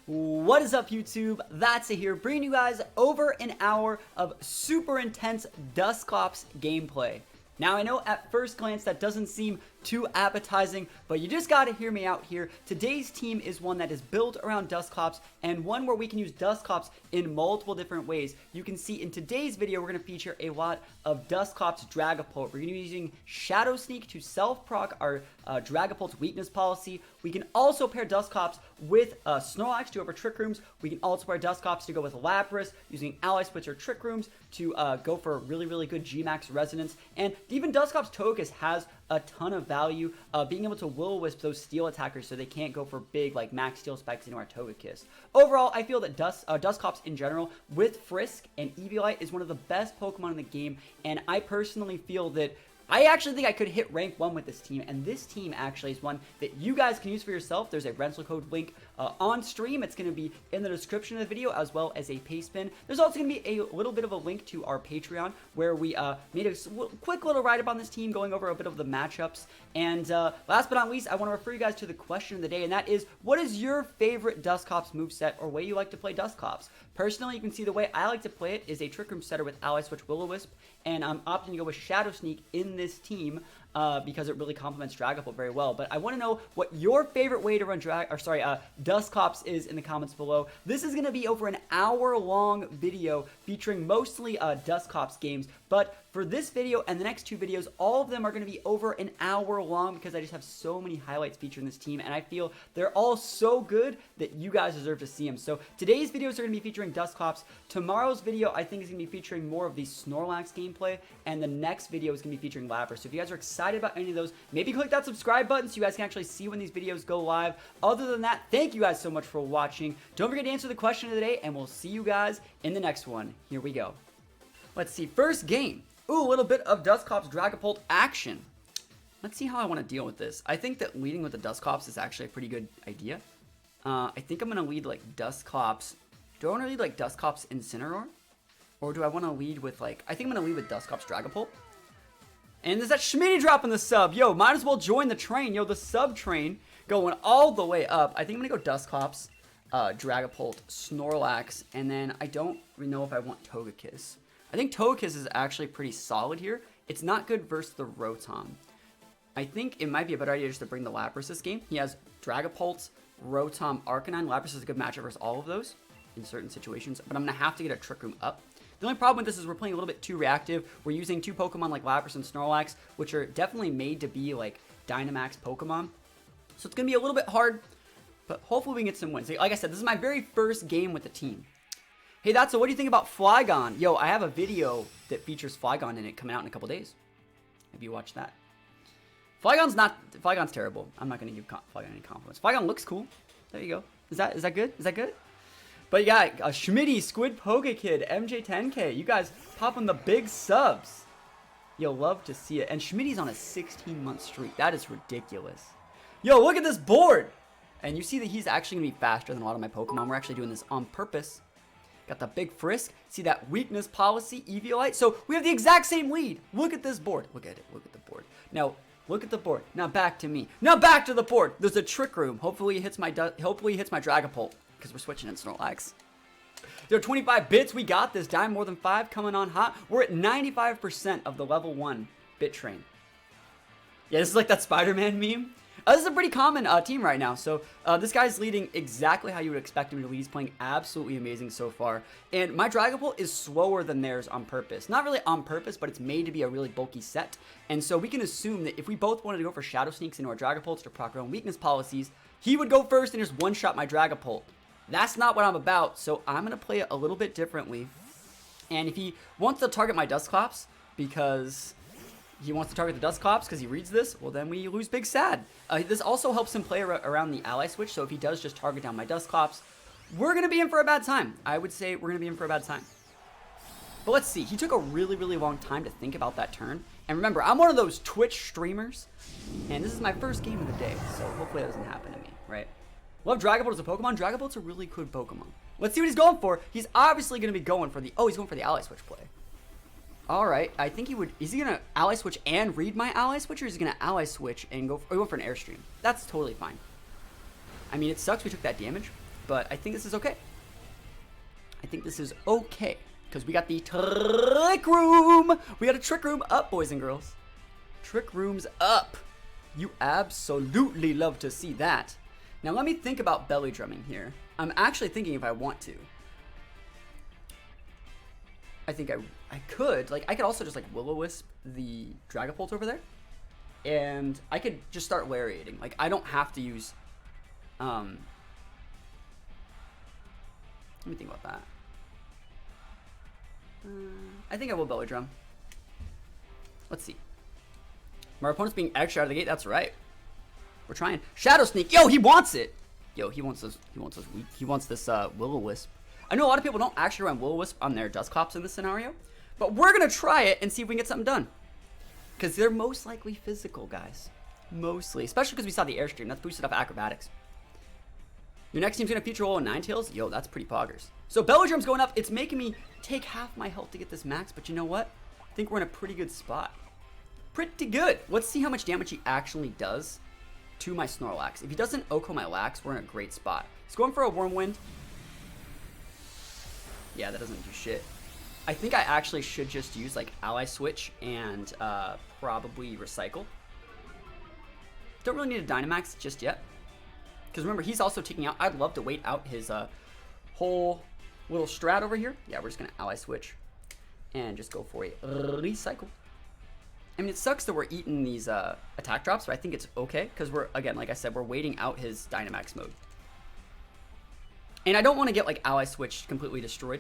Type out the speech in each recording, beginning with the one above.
What is up, YouTube? That's here, bringing you guys over an hour of super intense Dusclops gameplay. Now, I know at first glance that doesn't seem too appetizing, but you just gotta hear me out here. Today's team is one that is built around Dusclops and one where we can use Dusclops in multiple different ways. You can see in today's video, we're gonna feature a lot of Dusclops Dragapult. We're gonna be using Shadow Sneak to self-proc our Dragapult's weakness policy. We can also pair Dusclops with Snorlax to go for Trick Rooms. We can also pair Dusclops to go with Lapras, using Ally Switch or Trick Rooms to go for really good G-Max Resonance. And even Dusclops Togekiss has a ton of value, being able to Will-O-Wisp those steel attackers so they can't go for big like max steel spikes into our Togekiss. Overall, I feel that Dusclops in general with Frisk and Eviolite is one of the best Pokemon in the game, and I personally feel that I actually think I could hit rank 1 with this team, and this team actually is one that you guys can use for yourself. There's a rental code link on stream. It's going to be in the description of the video, as well as a Pastebin. There's also going to be a little bit of a link to our Patreon, where we made a quick little write-up on this team, going over a bit of the matchups. And last but not least, I want to refer you guys to the question of the day, and that is, what is your favorite Dusclops moveset or way you like to play Dusclops? Personally, you can see the way I like to play it is a Trick Room setter with Ally Switch Will-O-Wisp, and I'm opting to go with Shadow Sneak in this team because it really complements Dragapult very well. But I want to know what your favorite way to run Dusclops is in the comments below. This is going to be over an hour-long video featuring mostly Dusclops games, but for this video and the next two videos, all of them are going to be over an hour long because I just have so many highlights featuring this team, and I feel they're all so good that you guys deserve to see them. So today's videos are going to be featuring Dusclops. Tomorrow's video, I think, is going to be featuring more of the Snorlax gameplay, and the next video is going to be featuring Lapras. So if you guys are excited about any of those, maybe click that subscribe button so you guys can actually see when these videos go live. Other than that, thank you guys so much for watching. Don't forget to answer the question of the day, and we'll see you guys in the next one. Here we go. Let's see. First game. Ooh, a little bit of Dusclops Dragapult action. Let's see how I want to deal with this. I think that leading with the Dusclops is actually a pretty good idea. I think I'm going to lead like Dusclops. Do I want to lead like Dusclops Incineroar? Or do I want to lead with like, I think I'm going to lead with Dusclops Dragapult. And there's that Schmitty dropping the sub. Yo, might as well join the train. Yo, the sub train going all the way up. I think I'm going to go Dusclops, Dragapult, Snorlax, and then I don't really know if I want Togekiss. I think Togekiss is actually pretty solid here. It's not good versus the Rotom. I think it might be a better idea just to bring the Lapras this game. He has Dragapult, Rotom, Arcanine. Lapras is a good matchup versus all of those in certain situations, but I'm going to have to get a Trick Room up. The only problem with this is we're playing a little bit too reactive. We're using two Pokemon like Lapras and Snorlax, which are definitely made to be like Dynamax Pokemon. So it's going to be a little bit hard, but hopefully we can get some wins. Like I said, this is my very first game with the team. Hey, what do you think about Flygon? Yo, I have a video that features Flygon in it coming out in a couple days. Maybe you watch that. Flygon's terrible. I'm not going to give Flygon any compliments. Flygon looks cool. There you go. Is that good? Is that good? But yeah, Schmitty, Squid Pokekid, MJ10K. You guys popping the big subs. You'll love to see it. And Schmitty's on a 16-month streak. That is ridiculous. Yo, look at this board. And you see that he's actually going to be faster than a lot of my Pokemon. We're actually doing this on purpose. Got the big Frisk. See that weakness policy, Eviolite. So we have the exact same lead. Look at this board. Look at it. Look at the board. Now, look at the board. Now back to me. Now back to the board. There's a Trick Room. Hopefully he hits my Dragapult because we're switching in Snorlax. There are 25 bits. We got this. Dime more than 5 coming on hot. We're at 95% of the level 1 bit train. Yeah, this is like that Spider-Man meme. This is a pretty common team right now. So this guy's leading exactly how you would expect him to lead. He's playing absolutely amazing so far. And my Dragapult is slower than theirs on purpose. Not really on purpose, but it's made to be a really bulky set. And so we can assume that if we both wanted to go for Shadow Sneaks into our Dragapults to proc our own weakness policies, he would go first and just one-shot my Dragapult. That's not what I'm about, so I'm going to play it a little bit differently. And if he wants to target my Dusclops because he wants to target the Dusclops because he reads this, well, then we lose big sad. This also helps him play around the Ally Switch, so if he does just target down my Dusclops, we're going to be in for a bad time. I would say we're going to be in for a bad time. But let's see. He took a really long time to think about that turn. And remember, I'm one of those Twitch streamers, and this is my first game of the day, so hopefully that doesn't happen to me, right? Love Dragapult as a Pokemon. Dragapult's a really good Pokemon. Let's see what he's going for. He's obviously going to be going for the... Oh, he's going for the Ally Switch play. All right. I think he would... Is he going to Ally Switch and read my Ally Switch, or is he going to Ally Switch and go for an Airstream? That's totally fine. I mean, it sucks we took that damage, but I think this is okay. I think this is okay, because we got the trick room. We got a trick room up, boys and girls. Trick room's up. You absolutely love to see that. Now let me think about belly drumming here. I'm actually thinking if I want to. I think I could. Like, I could also just like Will-O-Wisp the Dragapult over there. And I could just start lariating. Like, I don't have to use... Let me think about that. I think I will belly drum. Let's see. My opponent's being extra out of the gate. That's right. We're trying. Shadow Sneak. Yo, he wants it. Yo, he wants this. He wants this Will-O-Wisp. I know a lot of people don't actually run Will-O-Wisp on their Dusclops in this scenario, but we're gonna try it and see if we can get something done. Because they're most likely physical, guys. Mostly, especially because we saw the Airstream. That's boosted up acrobatics. Your next team's gonna feature all 9-tails. Yo, that's pretty poggers. So Bellodrum's going up. It's making me take half my health to get this max, but you know what? I think we're in a pretty good spot. Pretty good. Let's see how much damage he actually does to my Snorlax. If he doesn't Oko my Lax, we're in a great spot. He's going for a Wormwind. Yeah, that doesn't do shit. I think I actually should just use like Ally Switch and probably Recycle. Don't really need a Dynamax just yet. Because remember, he's also taking out... I'd love to wait out his whole little strat over here. Yeah, we're just going to Ally Switch and just go for a Recycle. I mean, it sucks that we're eating these attack drops, but I think it's okay. Because we're, again, like I said, we're waiting out his Dynamax mode. And I don't want to get like Ally Switch completely destroyed.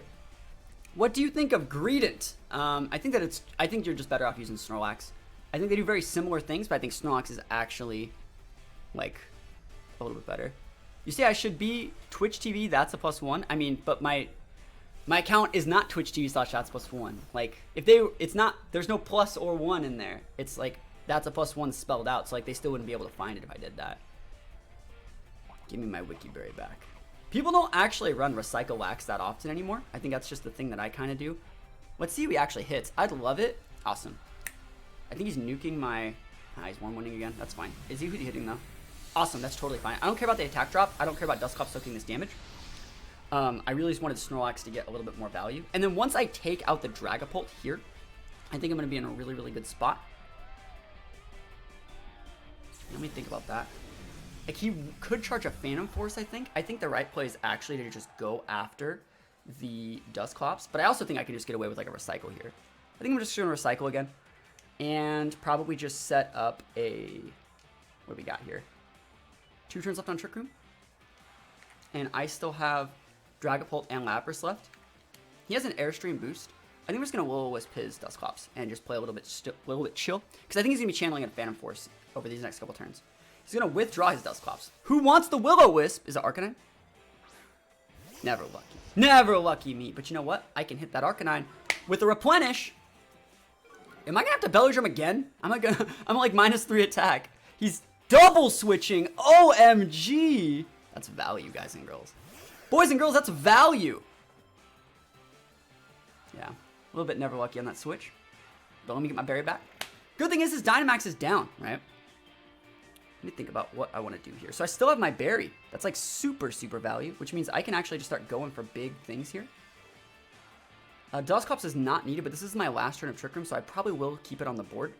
What do you think of Greedent? I think you're just better off using Snorlax. I think they do very similar things, but I think Snorlax is actually like a little bit better. You say I should be Twitch TV, that's a +1. I mean, but my account is not Twitch TV / that's +1. Like, if it's not, there's no plus or 1 in there. It's like, that's a +1 spelled out. So like, they still wouldn't be able to find it if I did that. Give me my Wikiberry back. People don't actually run Recycle Lax that often anymore. I think that's just the thing that I kind of do. Let's see if he actually hits. I'd love it. Awesome. I think he's nuking my... he's one-winning again. That's fine. Is he hitting though? Awesome. That's totally fine. I don't care about the attack drop. I don't care about Dusclops soaking this damage. I really just wanted Snorlax to get a little bit more value. And then once I take out the Dragapult here, I think I'm going to be in a really, really good spot. Let me think about that. Like, he could charge a Phantom Force, I think. I think the right play is actually to just go after the Dusclops. But I also think I can just get away with, like, a Recycle here. I think I'm just going to Recycle again. And probably just set up a... what do we got here? 2 turns left on Trick Room. And I still have Dragapult and Lapras left. He has an Airstream boost. I think we're just going to Will-O-Wisp his Dusclops and just play a little bit chill. Because I think he's going to be channeling a Phantom Force over these next couple turns. He's going to withdraw his Dusclops. Who wants the Will-O-Wisp? Is it Arcanine? Never lucky. Never lucky me. But you know what? I can hit that Arcanine with a Replenish. Am I going to have to Belly Drum again? I'm like -3 attack. He's double switching. OMG. That's value, guys and girls. Boys and girls, that's value. Yeah. A little bit never lucky on that switch. But let me get my berry back. Good thing is his Dynamax is down, right? Let me think about what I want to do here. So I still have my berry. That's like super, super value, which means I can actually just start going for big things here. Dusclops is not needed, but this is my last turn of Trick Room, so I probably will keep it on the board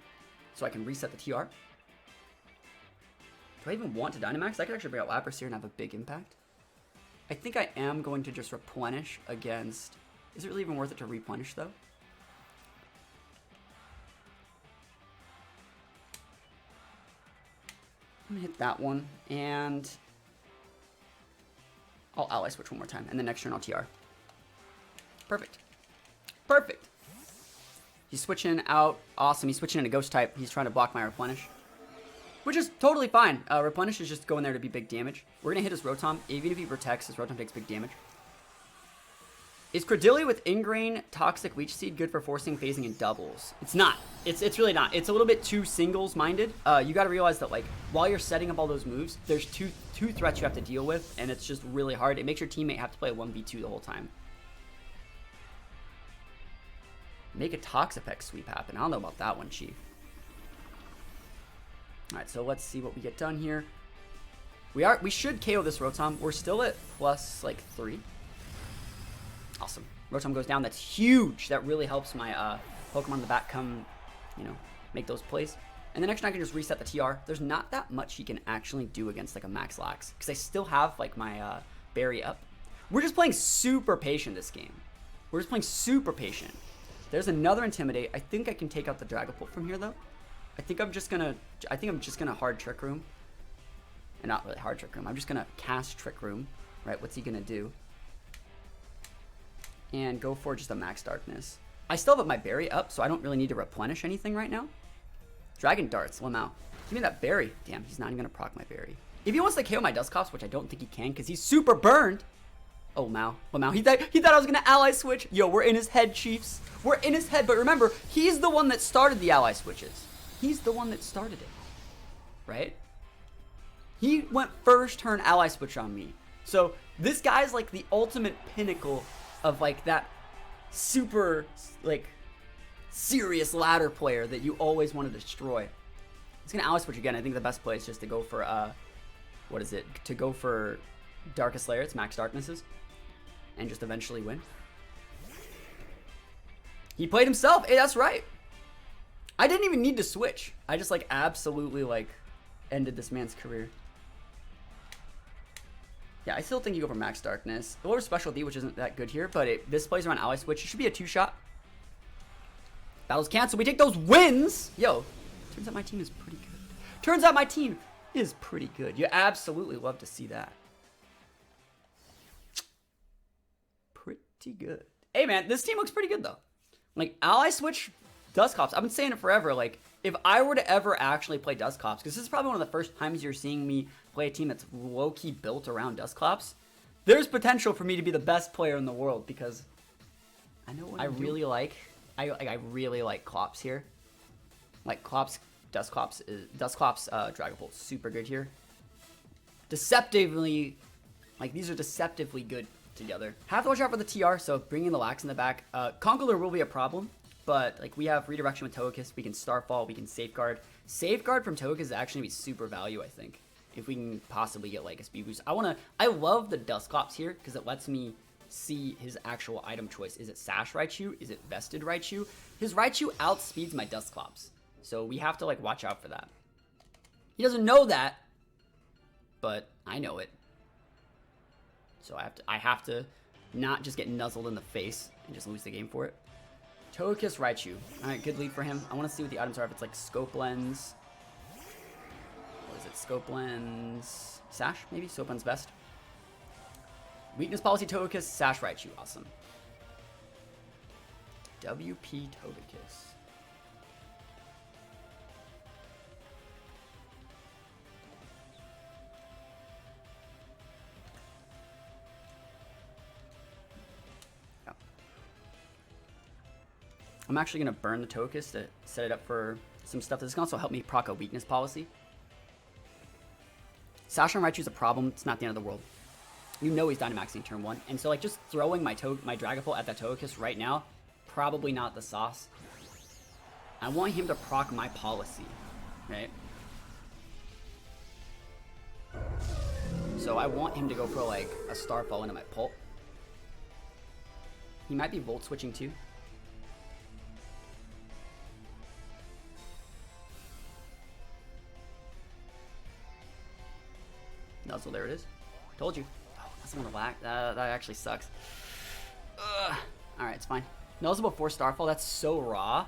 so I can reset the TR. Do I even want to Dynamax? I could actually bring out Lapras here and have a big impact. I think I am going to just replenish against... Is it really even worth it to replenish, though? I'm going to hit that one, and I'll Ally Switch one more time, and then next turn I'll TR. Perfect. Perfect. He's switching out. Awesome. He's switching into Ghost type. He's trying to block my Replenish, which is totally fine. Replenish is just going there to be big damage. We're going to hit his Rotom. Even if he protects, his Rotom takes big damage. Is Credillia with Ingrain, Toxic, Leech Seed good for forcing, phasing, and doubles? It's not. It's really not. It's a little bit too singles-minded. You got to realize that, like, while you're setting up all those moves, there's two threats you have to deal with, and it's just really hard. It makes your teammate have to play a 1v2 the whole time. Make a Toxapex sweep happen. I don't know about that one, Chief. Alright, so let's see what we get done here. We should KO this Rotom. We're still at plus like 3. Awesome. Rotom goes down. That's huge. That really helps my Pokemon in the back come, you know, make those plays. And the next turn I can just reset the TR. There's not that much he can actually do against like a Max Lax, because I still have like my berry up. We're just playing super patient this game. We're just playing super patient. There's another Intimidate. I think I can take out the Dragapult from here though. I think I'm just gonna hard Trick Room. And not really hard Trick Room. I'm just gonna cast Trick Room. Right? What's he gonna do? And go for just a Max Darkness. I still have my berry up, so I don't really need to replenish anything right now. Dragon Darts, Lamau. Give me that berry. Damn, he's not even gonna proc my berry. If he wants to KO my Dusclops, which I don't think he can, because he's super burned. Oh, Lamau. He thought I was gonna ally switch. Yo, we're in his head, Chiefs. We're in his head, but remember, he's the one that started the ally switches. He's the one that started it. Right? He went first turn ally switch on me. So this guy's like the ultimate pinnacle of like that super like serious ladder player that you always want to destroy. He's gonna ally switch again. I think the best play is just to go for what is it? To go for Darkest Lair. It's Max Darknesses, and just eventually win. He played himself. Hey, that's right. I didn't even need to switch. I just like absolutely like ended this man's career. Yeah, I still think you go for Max Darkness. Or Special D, which isn't that good here, but this plays around ally switch. It should be a 2-shot. Battles canceled. We take those wins. Yo, turns out my team is pretty good. Turns out my team is pretty good. You absolutely love to see that. Pretty good. Hey, man, this team looks pretty good, though. Like, ally switch Dusclops. I've been saying it forever. Like, if I were to ever actually play Dusclops, because this is probably one of the first times you're seeing me play a team that's low-key built around Dusclops, there's potential for me to be the best player in the world, because I know what I really like. I really like Clops here. Like Dusclops Dragapult super good here. Deceptively, like these are deceptively good together. Have to watch out for the TR, so bringing the Lax in the back. Conkeldurr will be a problem, but like we have redirection with Togekiss, we can Starfall, we can Safeguard. Safeguard from Togekiss is actually gonna be super value, I think, if we can possibly get like a speed boost. I love the Dusclops here because it lets me see his actual item choice. Is it Sash Raichu? Is it Vested Raichu? His Raichu outspeeds my Dusclops, so we have to like watch out for that. He doesn't know that, but I know it. So I have to not just get nuzzled in the face and just lose the game for it. Togekiss Raichu. Alright, good lead for him. I want to see what the items are. If it's like Scope Lens. What is it? Scope Lens. Sash, maybe? Scope Lens best. Weakness Policy Togekiss, Sash Raichu. Awesome. WP Togekiss. I'm actually going to burn the Togekiss to set it up for some stuff. This can also help me proc a Weakness Policy. Sash on Raichu is a problem. It's not the end of the world. You know he's Dynamaxing turn 1. And so like just throwing my Dragapult at that Togekiss right now, probably not the sauce. I want him to proc my Policy, right? So I want him to go for like a Starfall into my Pulp. He might be Volt switching too. Nuzzle, there it is. Told you. Oh, that's one of the lack. That actually sucks. Alright, it's fine. Nuzzle before Starfall, that's so raw.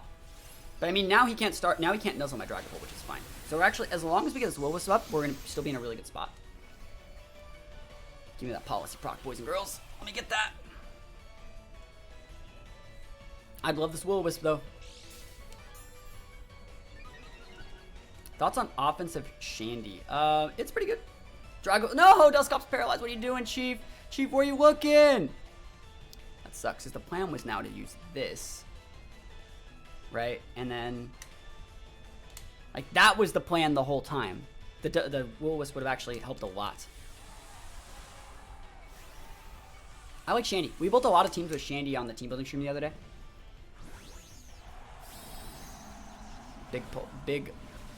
But I mean, now he can't nuzzle my Dragapult, which is fine. So we're actually, as long as we get this Will-Wisp up, we're gonna still be in a really good spot. Give me that Policy proc, boys and girls. Let me get that. I'd love this Will-Wisp though. Thoughts on offensive Shandy? It's pretty good. No, Dusclops paralyzed. What are you doing, Chief? Chief, where are you looking? That sucks, because the plan was now to use this. Right? And then, like, that was the plan the whole time. The Will-Wisp would have actually helped a lot. I like Shandy. We built a lot of teams with Shandy on the team building stream the other day. Big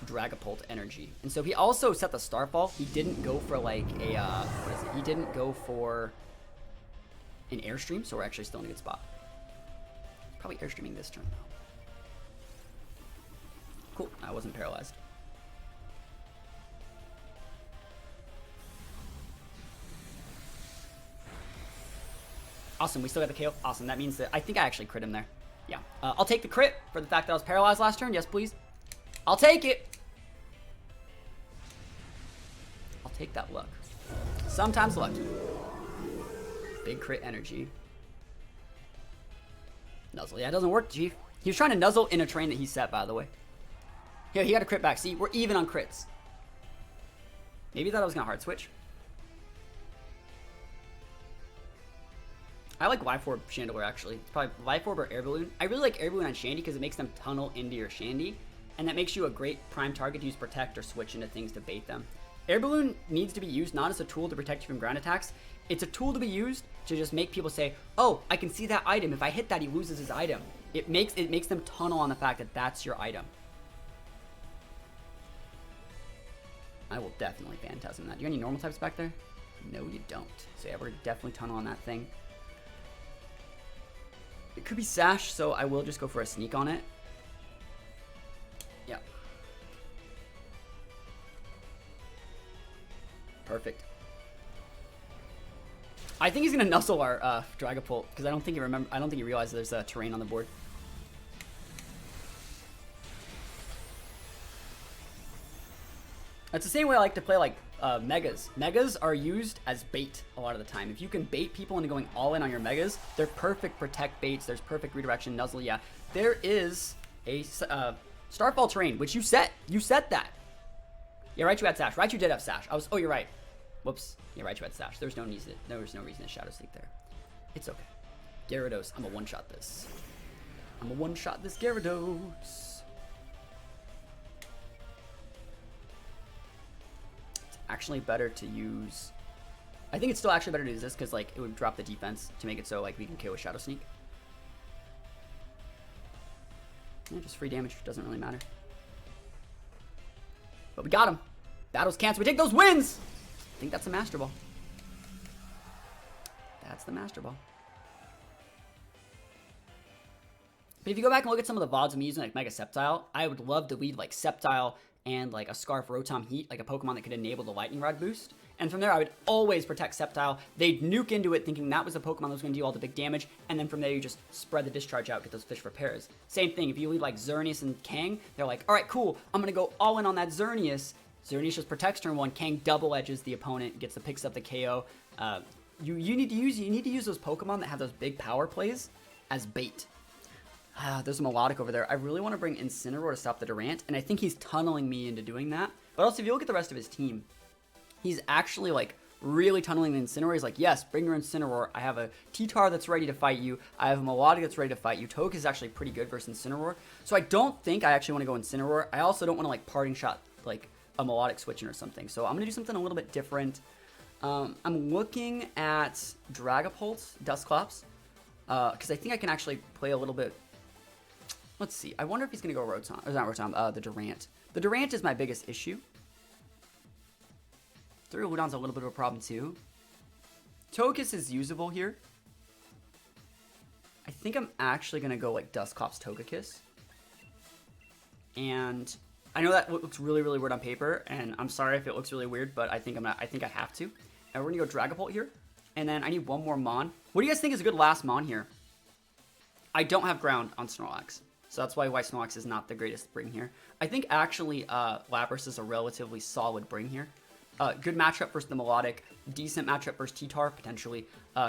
Dragapult energy. And so he also set the Starfall. He didn't go for like a, what is it? He didn't go for an Airstream, so we're actually still in a good spot. Probably Airstreaming this turn though. Cool, I wasn't paralyzed. Awesome, we still got the KO. Awesome, that means that I think I actually crit him there. Yeah, I'll take the crit for the fact that I was paralyzed last turn. Yes, please. I'll take it. I'll take that luck. Sometimes luck. Big crit energy. Nuzzle. Yeah, it doesn't work, Chief. He was trying to nuzzle in a train that he set, by the way. Here, he got a crit back. See, we're even on crits. Maybe he thought I was going to hard switch. I like Life Orb Chandelure, actually. It's probably Life Orb or Air Balloon. I really like Air Balloon on Shandy because it makes them tunnel into your Shandy. And that makes you a great prime target to use Protect or switch into things to bait them. Air Balloon needs to be used not as a tool to protect you from ground attacks. It's a tool to be used to just make people say, oh, I can see that item. If I hit that, he loses his item. It makes them tunnel on the fact that that's your item. I will definitely Phantasm that. Do you have any normal types back there? No, you don't. So yeah, we're definitely tunnel on that thing. It could be Sash, so I will just go for a sneak on it. Yeah. Perfect. I think he's gonna nuzzle our Dragapult because I don't think he realized there's a terrain on the board. That's the same way I like to play like Megas. Megas are used as bait a lot of the time. If you can bait people into going all in on your Megas, they're perfect protect baits. There's perfect redirection, nuzzle. Yeah, there is a Starfall terrain, which you set. You set that. Yeah, right. You had Sash. Right, you did have Sash. Oh, you're right. Whoops. Yeah, right. You had Sash. There's no reason to Shadow Sneak there. It's okay. Gyarados. I'm a one-shot this. I'm a one-shot this Gyarados. Actually better to use. I think it's still actually better to use this because like it would drop the defense to make it so like we can KO a Shadow Sneak. Yeah, just free damage, doesn't really matter. But we got him. Battles canceled. We take those wins. I think that's the Master Ball. That's the Master Ball. But if you go back and look at some of the VODs I'm using like Mega Sceptile, I would love to lead like Sceptile and like a Scarf Rotom Heat, like a Pokemon that could enable the Lightning Rod boost. And from there, I would always protect Sceptile. They'd nuke into it thinking that was a Pokemon that was going to do all the big damage. And then from there, you just spread the discharge out, get those fish for pairs. Same thing, if you leave like Xerneas and Kang, they're like, all right, cool, I'm going to go all in on that Xerneas. Xerneas just protects turn one, Kang double edges the opponent, picks up the KO. You need to use those Pokemon that have those big power plays as bait. There's a Melodic over there. I really want to bring Incineroar to stop the Durant, and I think he's tunneling me into doing that. But also, if you look at the rest of his team, he's actually, like, really tunneling the Incineroar. He's like, yes, bring your Incineroar. I have a T-Tar that's ready to fight you. I have a Melodic that's ready to fight you. Togekiss is actually pretty good versus Incineroar. So I don't think I actually want to go Incineroar. I also don't want to, like, parting shot, like, a Melodic switching or something. So I'm going to do something a little bit different. I'm looking at Dragapult, Dusclops, because I think I can actually play a little bit. Let's see. I wonder if he's going to go Rotom. Or not Rotom, the Durant. The Durant is my biggest issue. Udon's a little bit of a problem too. Togekiss is usable here. I think I'm actually going to go like Dusclops Togekiss. And I know that looks really, really weird on paper. And I'm sorry if it looks really weird, but I think I have to. And we're going to go Dragapult here. And then I need one more Mon. What do you guys think is a good last Mon here? I don't have ground on Snorlax. So that's why Snorlax is not the greatest bring here. I think actually Lapras is a relatively solid bring here. Good matchup versus the Melodic. Decent matchup versus T-Tar, potentially.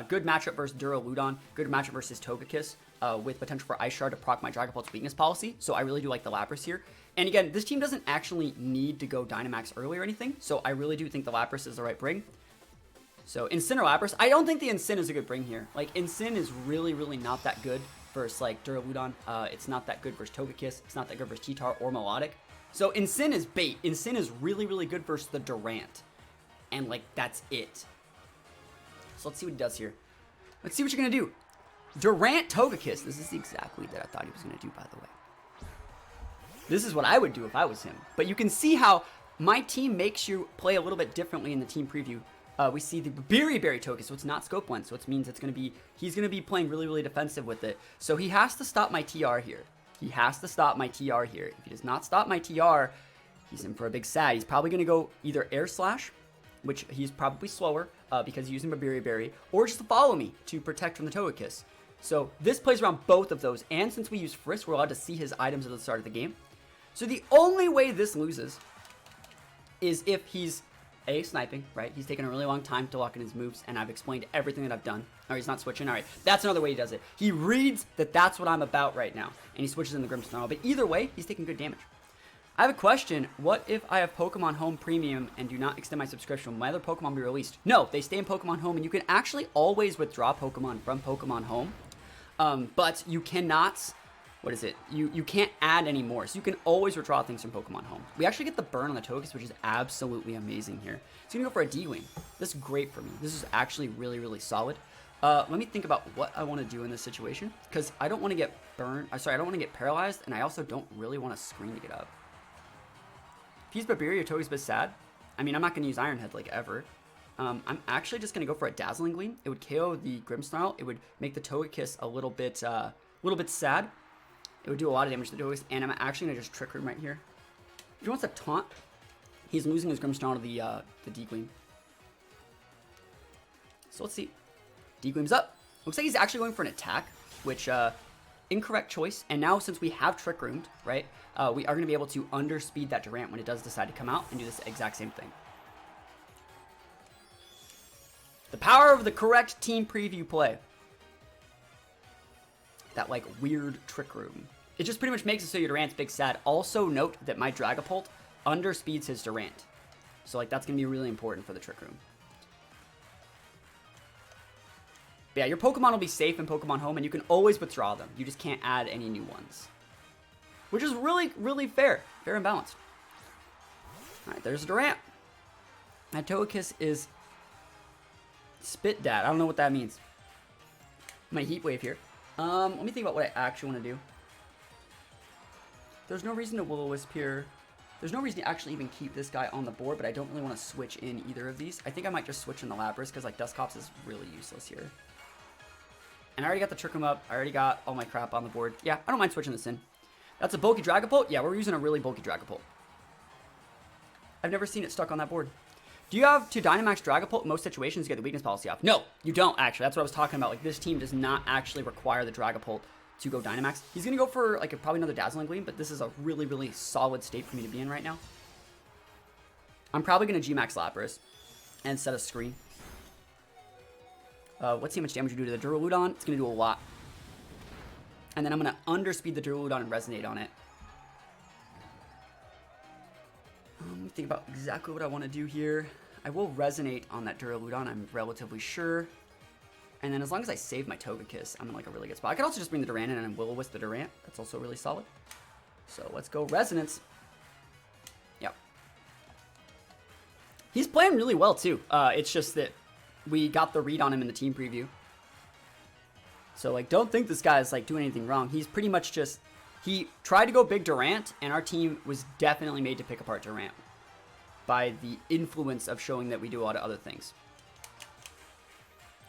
Good matchup versus Duraludon. Good matchup versus Togekiss. With potential for Ice Shard to proc my Dragapult's weakness policy. So I really do like the Lapras here. And again, this team doesn't actually need to go Dynamax early or anything. So I really do think the Lapras is the right bring. So Incin or Lapras. I don't think the Incin is a good bring here. Like Incin is really, really not that good versus like Duraludon. It's not that good versus Togekiss. It's not that good versus T-Tar or Melodic. So Incin is bait. Incin is really, really good versus the Durant. And like, that's it. So let's see what he does here. Let's see what you're going to do. Durant Togekiss. This is exactly that I thought he was going to do, by the way. This is what I would do if I was him. But you can see how my team makes you play a little bit differently in the team preview. We see the Berry token, so it's not scope blend, so it means it's he's gonna be playing really defensive with it. So he has to stop my TR here. He has to stop my TR here. If he does not stop my TR, he's in for a big sad. He's probably gonna go either air slash, which he's probably slower because he's using a Berry, or just to follow me to protect from the Togekiss. So this plays around both of those, and since we use Frisk, we're allowed to see his items at the start of the game. So the only way this loses is if he's sniping, right? He's taking a really long time to lock in his moves, and I've explained everything that I've done. All right, he's not switching. All right, that's another way he does it. He reads that that's what I'm about right now, and he switches in the Grimmsnarl. But either way, he's taking good damage. I have a question. What if I have Pokemon Home Premium and do not extend my subscription? Will my other Pokemon be released? No, they stay in Pokemon Home, and you can actually always withdraw Pokemon from Pokemon Home, but you cannot... What is it? You can't add any more, so you can always withdraw things from Pokemon Home. We actually get the burn on the Togekiss, which is absolutely amazing here. It's gonna go for a D-Wing. This is great for me. This is actually really solid. Let me think about what I want to do in this situation, because I don't want to get burned. Sorry, I don't want to get paralyzed, and I also don't really want to screen to get up. If he's Babiri or Togekiss is sad, I mean, I'm not gonna use Iron Head like ever. I'm actually just gonna go for a Dazzling Gleam. It would KO the Grimmsnarl. It would make the Togekiss a little bit sad. It would do a lot of damage to the Togekiss, and I'm actually going to just Trick Room right here. If he wants to taunt, he's losing his Grimmsnarl to the D-Gleam. So let's see. D-Gleam's up. Looks like he's actually going for an attack, which, incorrect choice. And now since we have Trick Roomed, right, we are going to be able to underspeed that Durant when it does decide to come out and do this exact same thing. The power of the correct team preview play. That like weird Trick Room. It just pretty much makes it so your Durant's big sad. Also note that my Dragapult underspeeds his Durant. So like that's going to be really important for the Trick Room. But yeah, your Pokemon will be safe in Pokemon Home and you can always withdraw them. You just can't add any new ones. Which is really fair. Fair and balanced. Alright, there's Durant. My Togekiss is Spit Dad. I don't know what that means. My Heat Wave here. Let me think about what I actually want to do. There's no reason to Will-O-Wisp here. There's no reason to actually even keep this guy on the board, but I don't really want to switch in either of these. I think I might just switch in the Lapras, because like Dusclops is really useless here. And I already got the Trick Room up. I already got all my crap on the board. Yeah, I don't mind switching this in. That's a bulky Dragapult? Yeah, we're using a really bulky Dragapult. I've never seen it stuck on that board. Do you have to Dynamax Dragapult in most situations to get the weakness policy off? No, you don't actually. That's what I was talking about. Like this team does not actually require the Dragapult to go Dynamax. He's going to go for like probably another Dazzling Gleam, but this is a really solid state for me to be in right now. I'm probably going to G-Max Lapras and set a screen. Let's see how much damage you do to the Duraludon. It's going to do a lot. And then I'm going to underspeed the Duraludon and Resonate on it. Let me think about exactly what I want to do here. I will Resonate on that Duraludon, I'm relatively sure. And then as long as I save my Togekiss, I'm in like a really good spot. I could also just bring the Durant in and Will-O-Wisp the Durant. That's also really solid. So let's go Resonance. Yep. He's playing really well too. It's just that we got the read on him in the team preview. So like, don't think this guy is like doing anything wrong. He's pretty much just... He tried to go big Durant, and our team was definitely made to pick apart Durant by the influence of showing that we do a lot of other things.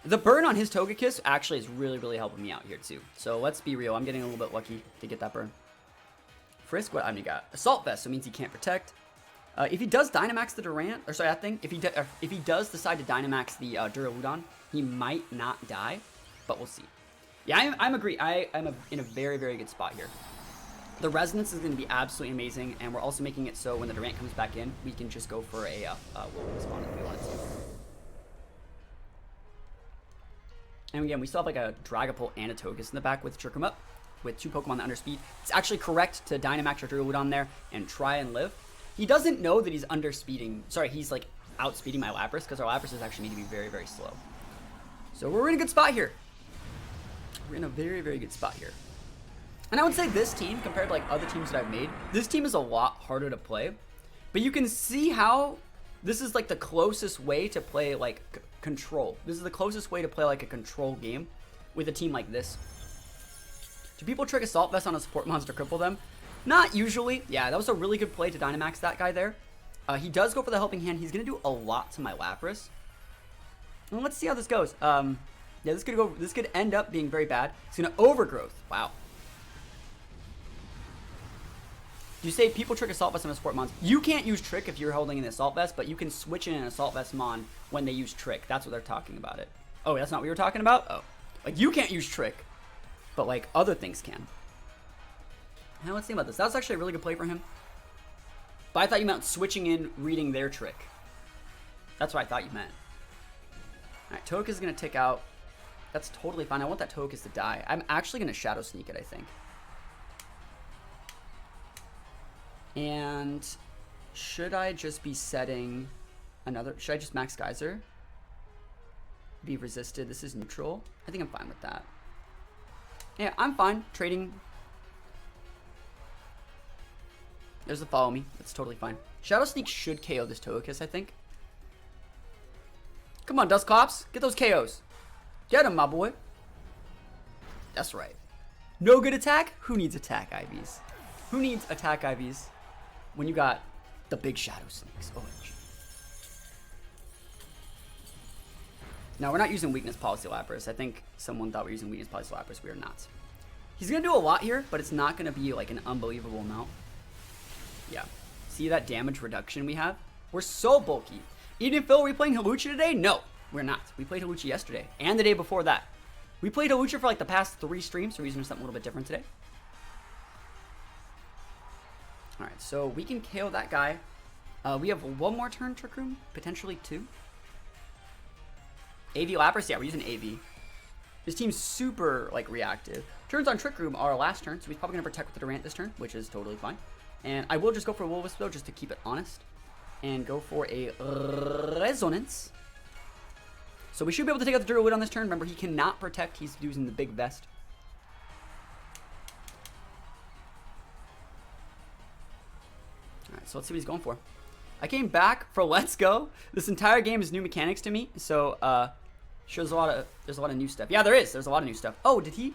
The burn on his Togekiss actually is really helping me out here too. So let's be real. I'm getting a little bit lucky to get that burn. Frisk, what I mean, got Assault Vest, so it means he can't protect. If he does Dynamax the Durant, or sorry, that thing, if he does decide to Dynamax the Duraludon, he might not die, but we'll see. Yeah, I'm agree. I'm in a very good spot here. The Resonance is going to be absolutely amazing, and we're also making it so when the Durant comes back in, we can just go for a Will-O-Wisp on it if we wanted to. And again, we still have like a Dragapult and a Togekiss in the back with Trick Room up, with two Pokemon that underspeed. It's actually correct to Dynamax or Duraludon there and try and live. He doesn't know that he's underspeeding. Sorry, he's like outspeeding my Lapras, because our Lapras is actually need to be very slow. So we're in a good spot here. We're in a very good spot here. And I would say this team, compared to like other teams that I've made, this team is a lot harder to play. But you can see how this is like the closest way to play like control. This is the closest way to play like a control game with a team like this. Do people trick Assault Vest on a support monster, cripple them? Not usually. Yeah, that was a really good play to Dynamax that guy there. He does go for the helping hand. He's going to do a lot to my Lapras. And let's see how this goes. Yeah, this could end up being very bad. It's going to overgrowth. Wow. You say people trick Assault Vest on Sport Mons. You can't use Trick if you're holding an Assault Vest, but you can switch in an Assault Vest Mon when they use Trick. That's what they're talking about it. Oh, that's not what you were talking about? Oh. Like, you can't use Trick, but, like, other things can. Now, let's think about this. That was actually a really good play for him. But I thought you meant switching in, reading their Trick. That's what I thought you meant. Alright, Togekiss is going to tick out. That's totally fine. I want that Togekiss to die. I'm actually going to Shadow Sneak it, I think. And should I just be setting another... Should I just max Geyser? Be resisted. This is neutral. I think I'm fine with that. Yeah, I'm fine trading. There's the follow me. That's totally fine. Shadow Sneak should KO this Togekiss, I think. Come on, Dusclops. Get those KOs. Get him, my boy. That's right. No good attack? Who needs attack IVs? Who needs attack IVs when you got the big Shadow Sneaks? OMG. Now, we're not using Weakness Policy Lapras. I think someone thought we were using Weakness Policy Lapras. We are not. He's going to do a lot here, but it's not going to be like an unbelievable amount. Yeah. See that damage reduction we have? We're so bulky. Eden Phil, are we playing Hawlucha today? No, we're not. We played Hawlucha yesterday and the day before that. We played Hawlucha for like the past 3 streams, so we're using something a little bit different today. Alright, so we can KO that guy. We have 1 more turn, Trick Room, potentially 2. AV Lapras, yeah, we're using AV. This team's super, like, reactive. Turns on Trick Room are our last turn, so he's probably going to protect with the Durant this turn, which is totally fine. And I will just go for a Will-O-Wisp, though, just to keep it honest. And go for a Resonance. So we should be able to take out the Druid on this turn. Remember, he cannot protect. He's using the big vest. Alright, so let's see what he's going for. I came back for Let's Go. This entire game is new mechanics to me. So, sure, there's a lot of new stuff. Yeah, there is. There's a lot of new stuff. Oh, did he?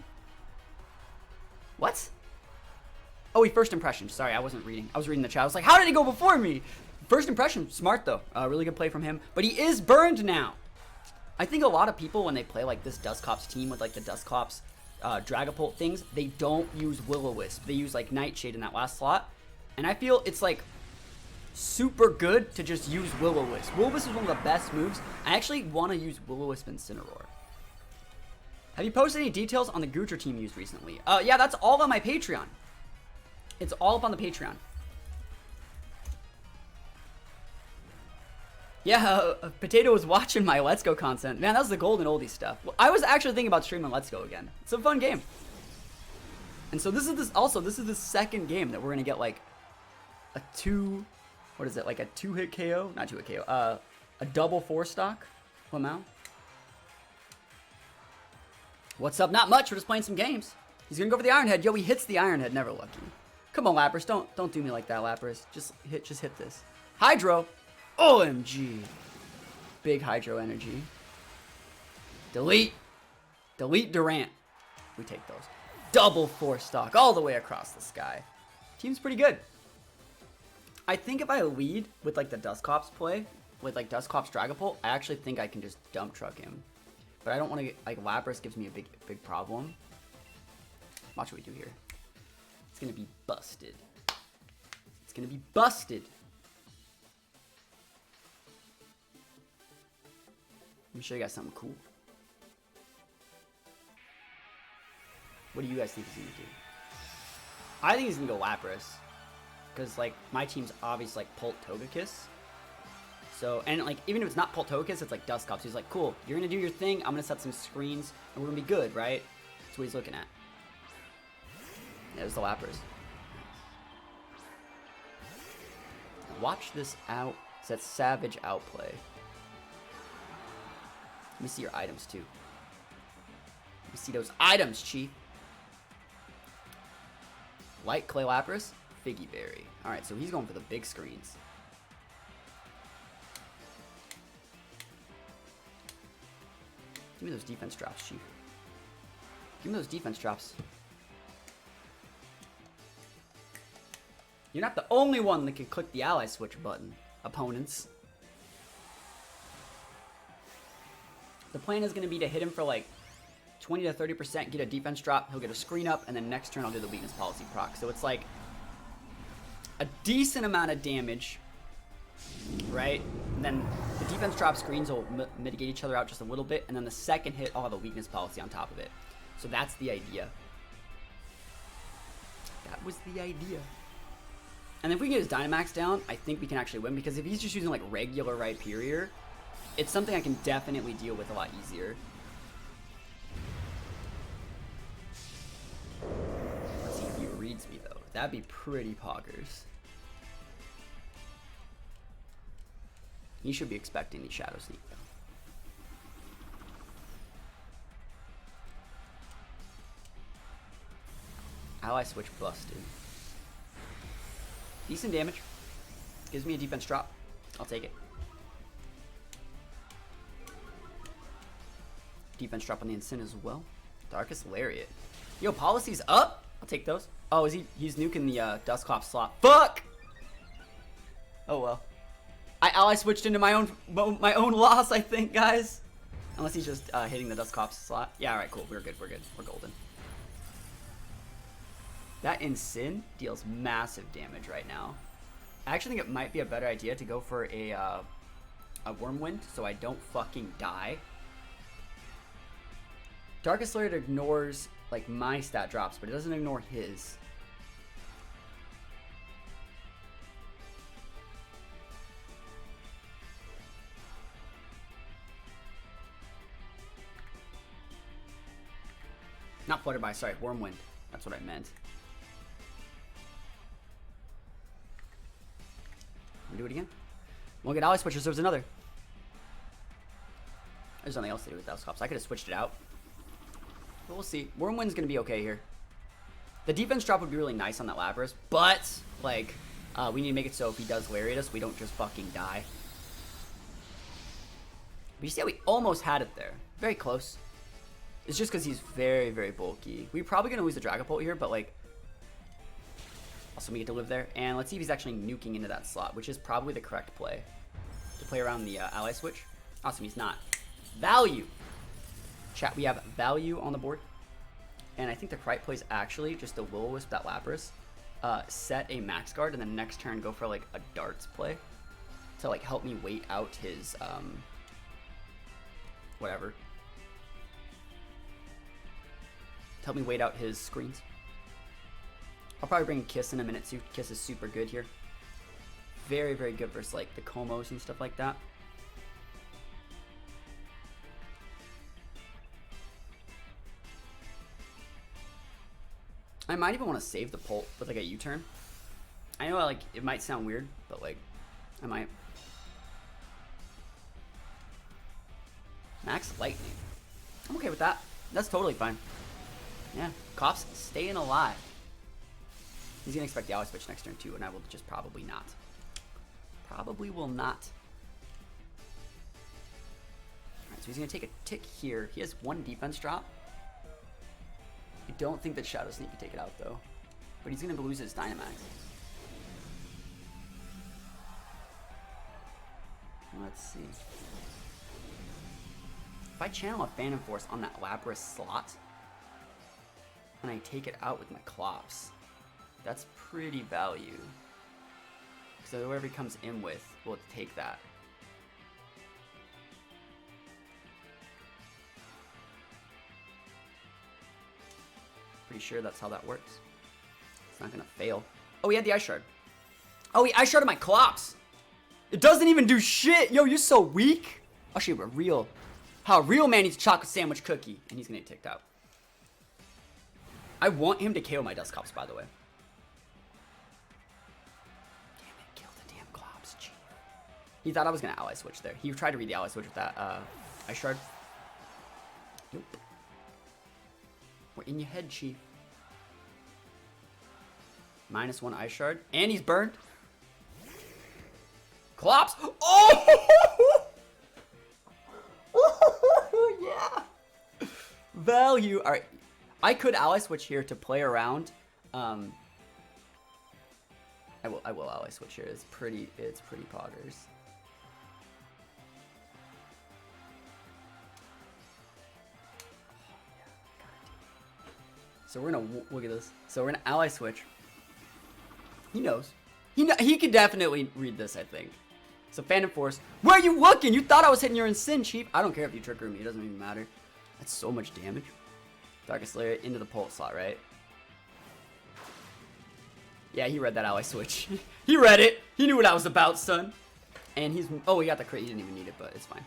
What? Oh, he first impression. Sorry, I wasn't reading. I was reading the chat. I was like, how did he go before me? First impression. Smart, though. Really good play from him. But he is burned now. I think a lot of people, when they play, like, this Dusclops team with, like, the Dusclops Dragapult things, they don't use Will-O-Wisp. They use, like, Nightshade in that last slot. And I feel it's, like, super good to just use Will-O-Wisp. Will-O-Wisp is one of the best moves. I actually want to use Will-O-Wisp and Incineroar. Have you posted any details on the Gujar team used recently? Yeah, that's all on my Patreon. It's all up on the Patreon. Yeah, Potato was watching my Let's Go content. Man, that was the golden oldie stuff. Well, I was actually thinking about streaming Let's Go again. It's a fun game. And so this is the second game that we're going to get like a like a 2-hit KO? Not 2-hit KO. A double 4-stock. Lamau. What's up? Not much. We're just playing some games. He's going to go for the Iron Head. Yo, he hits the Iron Head. Never lucky. Come on, Lapras. Don't do me like that, Lapras. Just hit this. Hydro. OMG. Big Hydro energy. Delete. Delete Durant. We take those. Double 4-stock all the way across the sky. Team's pretty good. I think if I lead with like the Dusclops play, with like Dusclops Dragapult, I actually think I can just dump truck him. But I don't want to get, like, Lapras gives me a big problem. Watch what we do here. It's going to be busted. It's going to be busted. Let me show you guys something cool. What do you guys think he's going to do? I think he's going to go Lapras. Because, like, my team's obviously, like, Pult Togekiss. So, and, like, even if it's not Pult Togekiss, it's like Dusclops. He's like, cool, you're going to do your thing. I'm going to set some screens, and we're going to be good, right? That's what he's looking at. Yeah, there's the Lapras. Watch this out. It's that savage outplay. Let me see your items, too. Let me see those items, Chief. Light Clay Lapras, Figgy Berry. Alright, so he's going for the big screens. Give me those defense drops, Chief. Give me those defense drops. You're not the only one that can click the ally switch button, opponents. The plan is going to be to hit him for like 20 to 30%, get a defense drop, he'll get a screen up, and then next turn I'll do the weakness policy proc. So it's like a decent amount of damage, right? And then the defense drop screens will mitigate each other out just a little bit, and then the second hit, I'll have a weakness policy on top of it. So that's the idea. That was the idea. And if we can get his Dynamax down, I think we can actually win, because if he's just using like regular Rhyperior, it's something I can definitely deal with a lot easier. Let's see if he reads me though. That'd be pretty poggers. He should be expecting the Shadow Sneak though. Ally switch busted. Decent damage. Gives me a defense drop. I'll take it. Defense drop on the Incin as well. Darkest Lariat. Yo, policy's up. I'll take those. Oh, he's nuking the Dusclops slot. Fuck! Oh well. I ally switched into my own loss, I think, guys. Unless he's just hitting the Dusclops slot. Yeah, alright, cool. We're good, we're good. We're golden. That Incin deals massive damage right now. I actually think it might be a better idea to go for a Wormwind so I don't fucking die. Darkest Lariat ignores like my stat drops, but it doesn't ignore his. Not Flutterby, sorry, Wormwind. That's what I meant. Do it again. We'll get ally switch, reserves another. There's nothing else to do with Dusclops. I could have switched it out. But we'll see. Wormwind's gonna be okay here. The defense drop would be really nice on that Lapras, but like we need to make it so if he does Lariat us, we don't just fucking die. But you see how we almost had it there. Very close. It's just because he's very, very bulky. We're probably gonna lose the Dragapult here, but like also, we get to live there. And let's see if he's actually nuking into that slot, which is probably the correct play. To play around the ally switch. Awesome, he's not. Value! Chat, we have value on the board. And I think the correct play is actually just to Will-O-Wisp that Lapras. Set a Max Guard, and then next turn go for like a Darts play. To like help me wait out his, whatever. To help me wait out his screens. I'll probably bring Kiss in a minute too. Kiss is super good here. Very, very good versus like the Komos and stuff like that. I might even want to save the Pult with like a U-turn. I know like it might sound weird, but like I might. Max Lightning. I'm okay with that. That's totally fine. Yeah, Koff's staying alive. He's gonna expect the ally switch next turn too, and I will just probably not. Probably will not. Alright, so he's gonna take a tick here. He has one defense drop. I don't think that Shadow Sneak can take it out though. But he's gonna lose his Dynamax. Let's see. If I channel a Phantom Force on that Lapras slot, and I take it out with my Clops, that's pretty value. So whoever he comes in with will take that. Pretty sure that's how that works. It's not gonna fail. Oh, he had the Ice Shard. Oh, he Ice Sharded my Clops. It doesn't even do shit. Yo, you're so weak. I'll show you how a real man eats a chocolate sandwich cookie. And he's gonna get ticked out. I want him to KO my Dusclops, by the way. He thought I was going to ally switch there. He tried to read the ally switch with that Ice Shard. Nope. We're in your head, Chief. -1 Ice Shard. And he's burned. Clops. Oh! Yeah. Value. All right. I could ally switch here to play around I will ally switch here. It's pretty poggers. So we're gonna look at this. So we're gonna ally switch. He knows. He could definitely read this, I think. So Phantom Force. Where are you looking? You thought I was hitting your Sin, Chief. I don't care if you trick room me. It doesn't even matter. That's so much damage. Darkest Slayer into the Pulse slot, right? Yeah, he read that ally switch. He read it. He knew what I was about, son. And he's... Oh, he got the crit. He didn't even need it, but it's fine.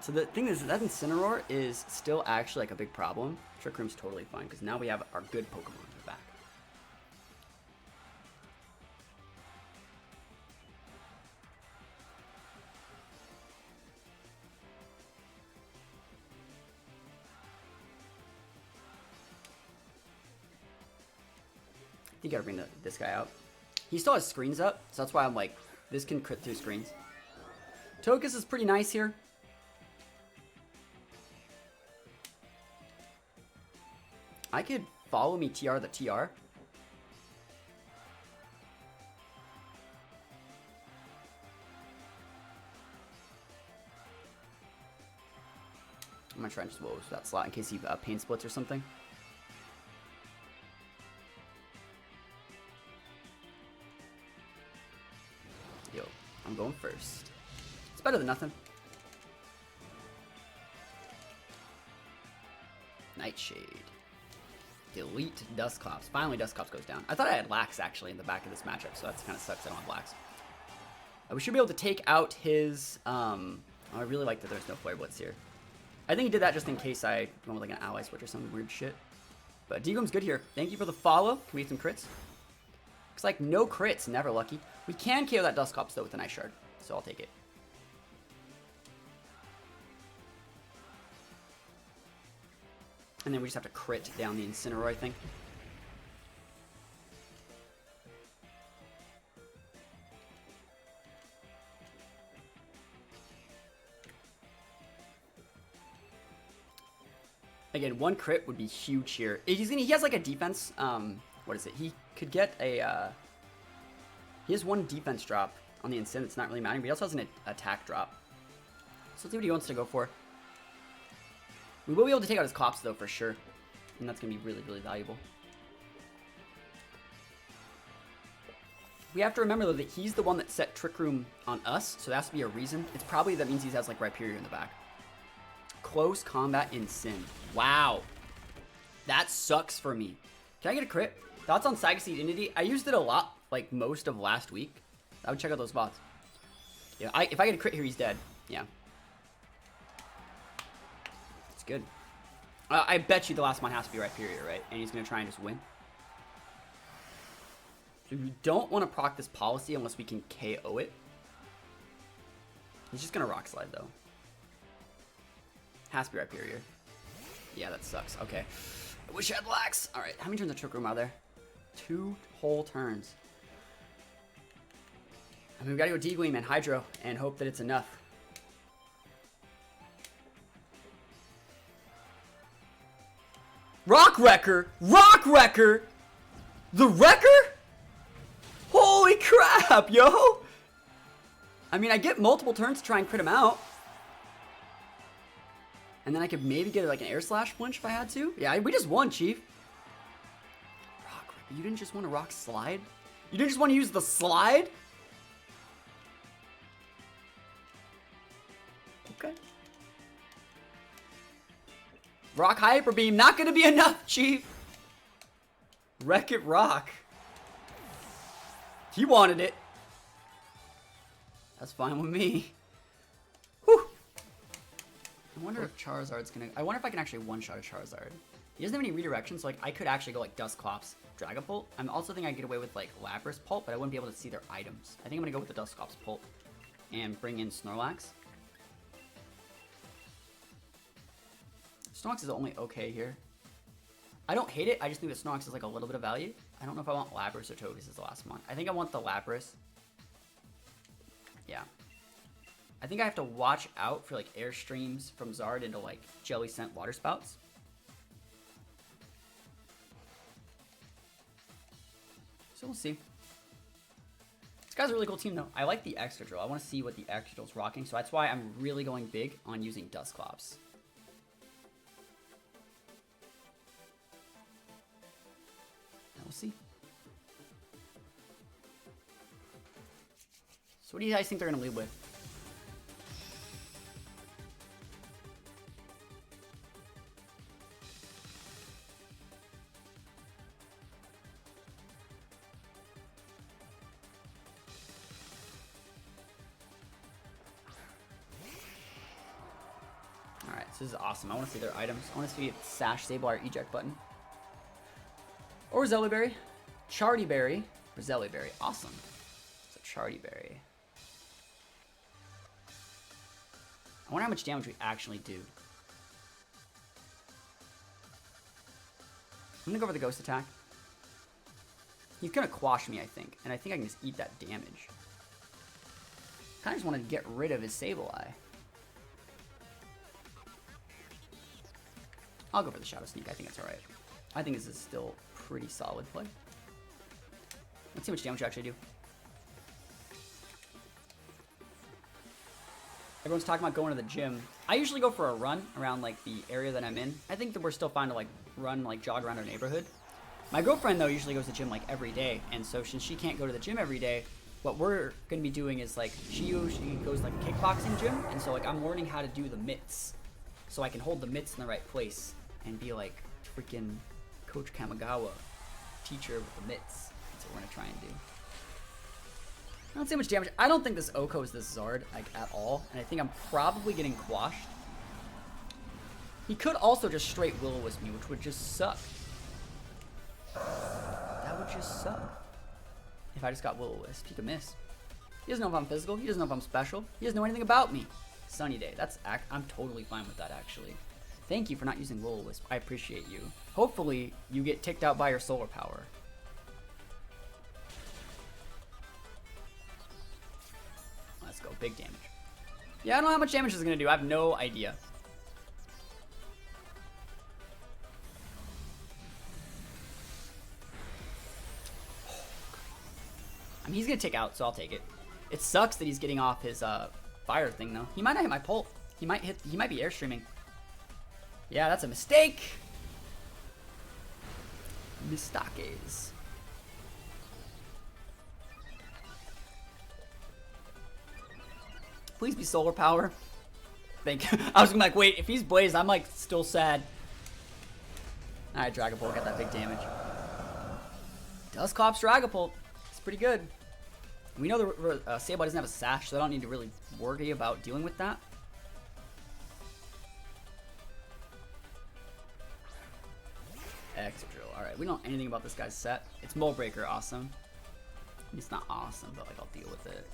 So the thing is, that Incineroar is still actually like a big problem. Trick Room's totally fine, because now we have our good Pokemon back. You gotta bring this guy out. He still has screens up, so that's why I'm like, this can crit through screens. Tokus is pretty nice here. I could follow me TR the TR. I'm gonna try and just woes that slot in case he pain splits or something. Yo, I'm going first. It's better than nothing. Nightshade. Delete Dusclops. Finally, Dusclops goes down. I thought I had Lax actually in the back of this matchup, so that's kind of sucks. I don't have Lax. We should be able to take out his. Oh, I really like that there's no Flare Blitz here. I think he did that just in case I went with like an ally switch or some weird shit. But Deagum's good here. Thank you for the follow. Can we get some crits? Looks like no crits. Never lucky. We can KO that Dusclops though with an Ice Shard, so I'll take it. And then we just have to crit down the Incineroar, I think. Again, one crit would be huge here. He has like a defense. What is it? He could get a. He has one defense drop on the Incin. It's not really mattering, but he also has an attack drop. So let's see what he wants to go for. We will be able to take out his Clops though, for sure. And that's going to be really, really valuable. We have to remember though that he's the one that set Trick Room on us, so that has to be a reason. It's probably that means he has like Rhyperior in the back. Close combat Incin. Wow. That sucks for me. Can I get a crit? Thoughts on Saga Seed Entity? I used it a lot, like most of last week. I would check out those bots. Yeah, if I get a crit here, he's dead. Yeah. Good. I bet you the last one has to be Rhyperior, right? And he's going to try and just win. So we don't want to proc this policy unless we can KO it. He's just going to Rock Slide, though. Has to be Rhyperior. Yeah, that sucks. Okay. I wish I had Lax. All right. How many turns of Trick Room are there? 2 whole turns. I mean, we got to go D-Gleam and Hydro and hope that it's enough. Rock Wrecker! Rock Wrecker! The Wrecker? Holy crap, yo! I mean, I get multiple turns to try and crit him out. And then I could maybe get like an Air Slash flinch if I had to. Yeah, we just won, Chief. Rock Wrecker, you didn't just want to Rock Slide? You didn't just want to use the Slide? Okay. Rock Hyper Beam, not gonna be enough, Chief. Wreck-It Rock. He wanted it. That's fine with me. Whew. I wonder if Charizard's gonna... I wonder if I can actually one-shot a Charizard. He doesn't have any redirection, so like I could actually go like Dusclops, Dragapult. I'm also thinking I could get away with like Lapras Pulp, but I wouldn't be able to see their items. I think I'm gonna go with the Dusclops Pulp and bring in Snorlax. Snorlax is only okay here. I don't hate it. I just think that Snorlax is like a little bit of value. I don't know if I want Lapras or Togekiss as the last one. I think I want the Lapras. Yeah. I think I have to watch out for like Airstreams from Zard into like Jelly Scent Water Spouts. So we'll see. guy's a really cool team, though. I like the Excadrill. I want to see what the Excadrill's rocking, so that's why I'm really going big on using Dusclops. And we'll see. So what do you guys think they're going to lead with? Alright, so this is awesome. I want to see their items. I want to see Sash, Sableye, or Eject button. Or Zellyberry. Chartyberry. Or Zellyberry. Awesome. So Chartyberry. I wonder how much damage we actually do. I'm gonna go for the Ghost attack. He's gonna quash me, I think. And I think I can just eat that damage. Kinda just want to get rid of his Sableye. I'll go for the Shadow Sneak. I think it's alright. I think this is still pretty solid play. Let's see how much damage you actually do. Everyone's talking about going to the gym. I usually go for a run around like the area that I'm in. I think that we're still fine to like run, like jog around our neighborhood. My girlfriend though usually goes to the gym like every day, and so since she can't go to the gym every day, what we're gonna be doing is like she usually goes like kickboxing gym, and so like I'm learning how to do the mitts, so I can hold the mitts in the right place and be like freaking Coach Kamigawa, teacher with the mitts. That's what we're gonna try and do. I don't see how much damage. I don't think this Oko is this Zard like at all, and I think I'm probably getting quashed. He could also just straight Will-O-Wisp me, which would just suck. That would just suck. If I just got Will-O-Wisp, he could miss. He doesn't know if I'm physical. He doesn't know if I'm special. He doesn't know anything about me. Sunny Day. I'm totally fine with that, actually. Thank you for not using Will-O-Wisp. I appreciate you. Hopefully, you get ticked out by your solar power. Let's go. Big damage. Yeah, I don't know how much damage this is going to do. I have no idea. I mean, he's going to take out, so I'll take it. It sucks that he's getting off his fire thing, though. He might not hit my pult. He might be airstreaming. Yeah, that's a mistake. Mistakes. Please be solar power. Thank you. I was gonna be like, wait, if he's Blaze, I'm like still sad. Alright, Dragapult got that big damage. Dusclops Dragapult. It's pretty good. We know the Sableye doesn't have a Sash, so I don't need to really worry about dealing with that. Excadrill. Alright, we don't know anything about this guy's set. It's Mold Breaker, awesome. It's not awesome, but like I'll deal with it.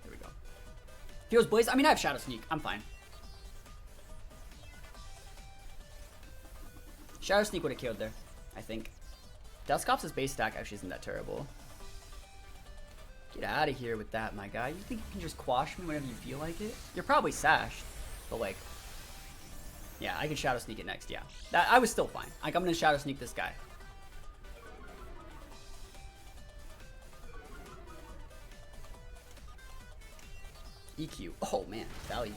Here we go. If he was Blaze, I mean I have Shadow Sneak. I'm fine. Shadow Sneak would have killed there, I think. Dusclops' base stack actually isn't that terrible. Get out of here with that, my guy. You think you can just quash me whenever you feel like it? You're probably sashed, but like, yeah, I can Shadow Sneak it next, yeah. I was still fine. Like, I'm gonna Shadow Sneak this guy. EQ. Oh, man. Value.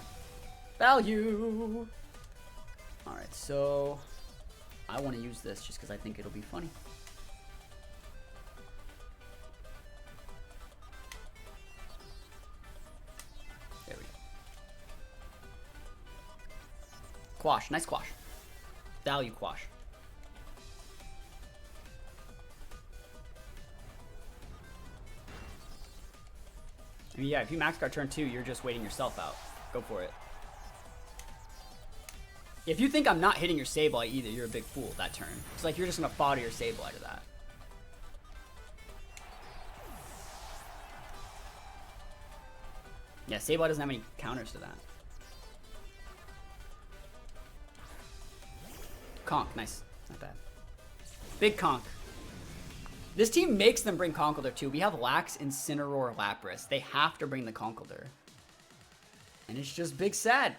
Value! Alright, so I want to use this just because I think it'll be funny. There we go. Quash. Nice quash. Value quash. I mean, yeah, if you max guard turn 2, you're just waiting yourself out. Go for it. If you think I'm not hitting your Sableye either, you're a big fool that turn. It's like you're just going to fodder your Sableye to that. Yeah, Sableye doesn't have any counters to that. Conk, nice. Not bad. Big Conk. This team makes them bring Conkeldurr too. We have Lax, Incineroar, Lapras. They have to bring the Conkeldurr. And it's just big sad.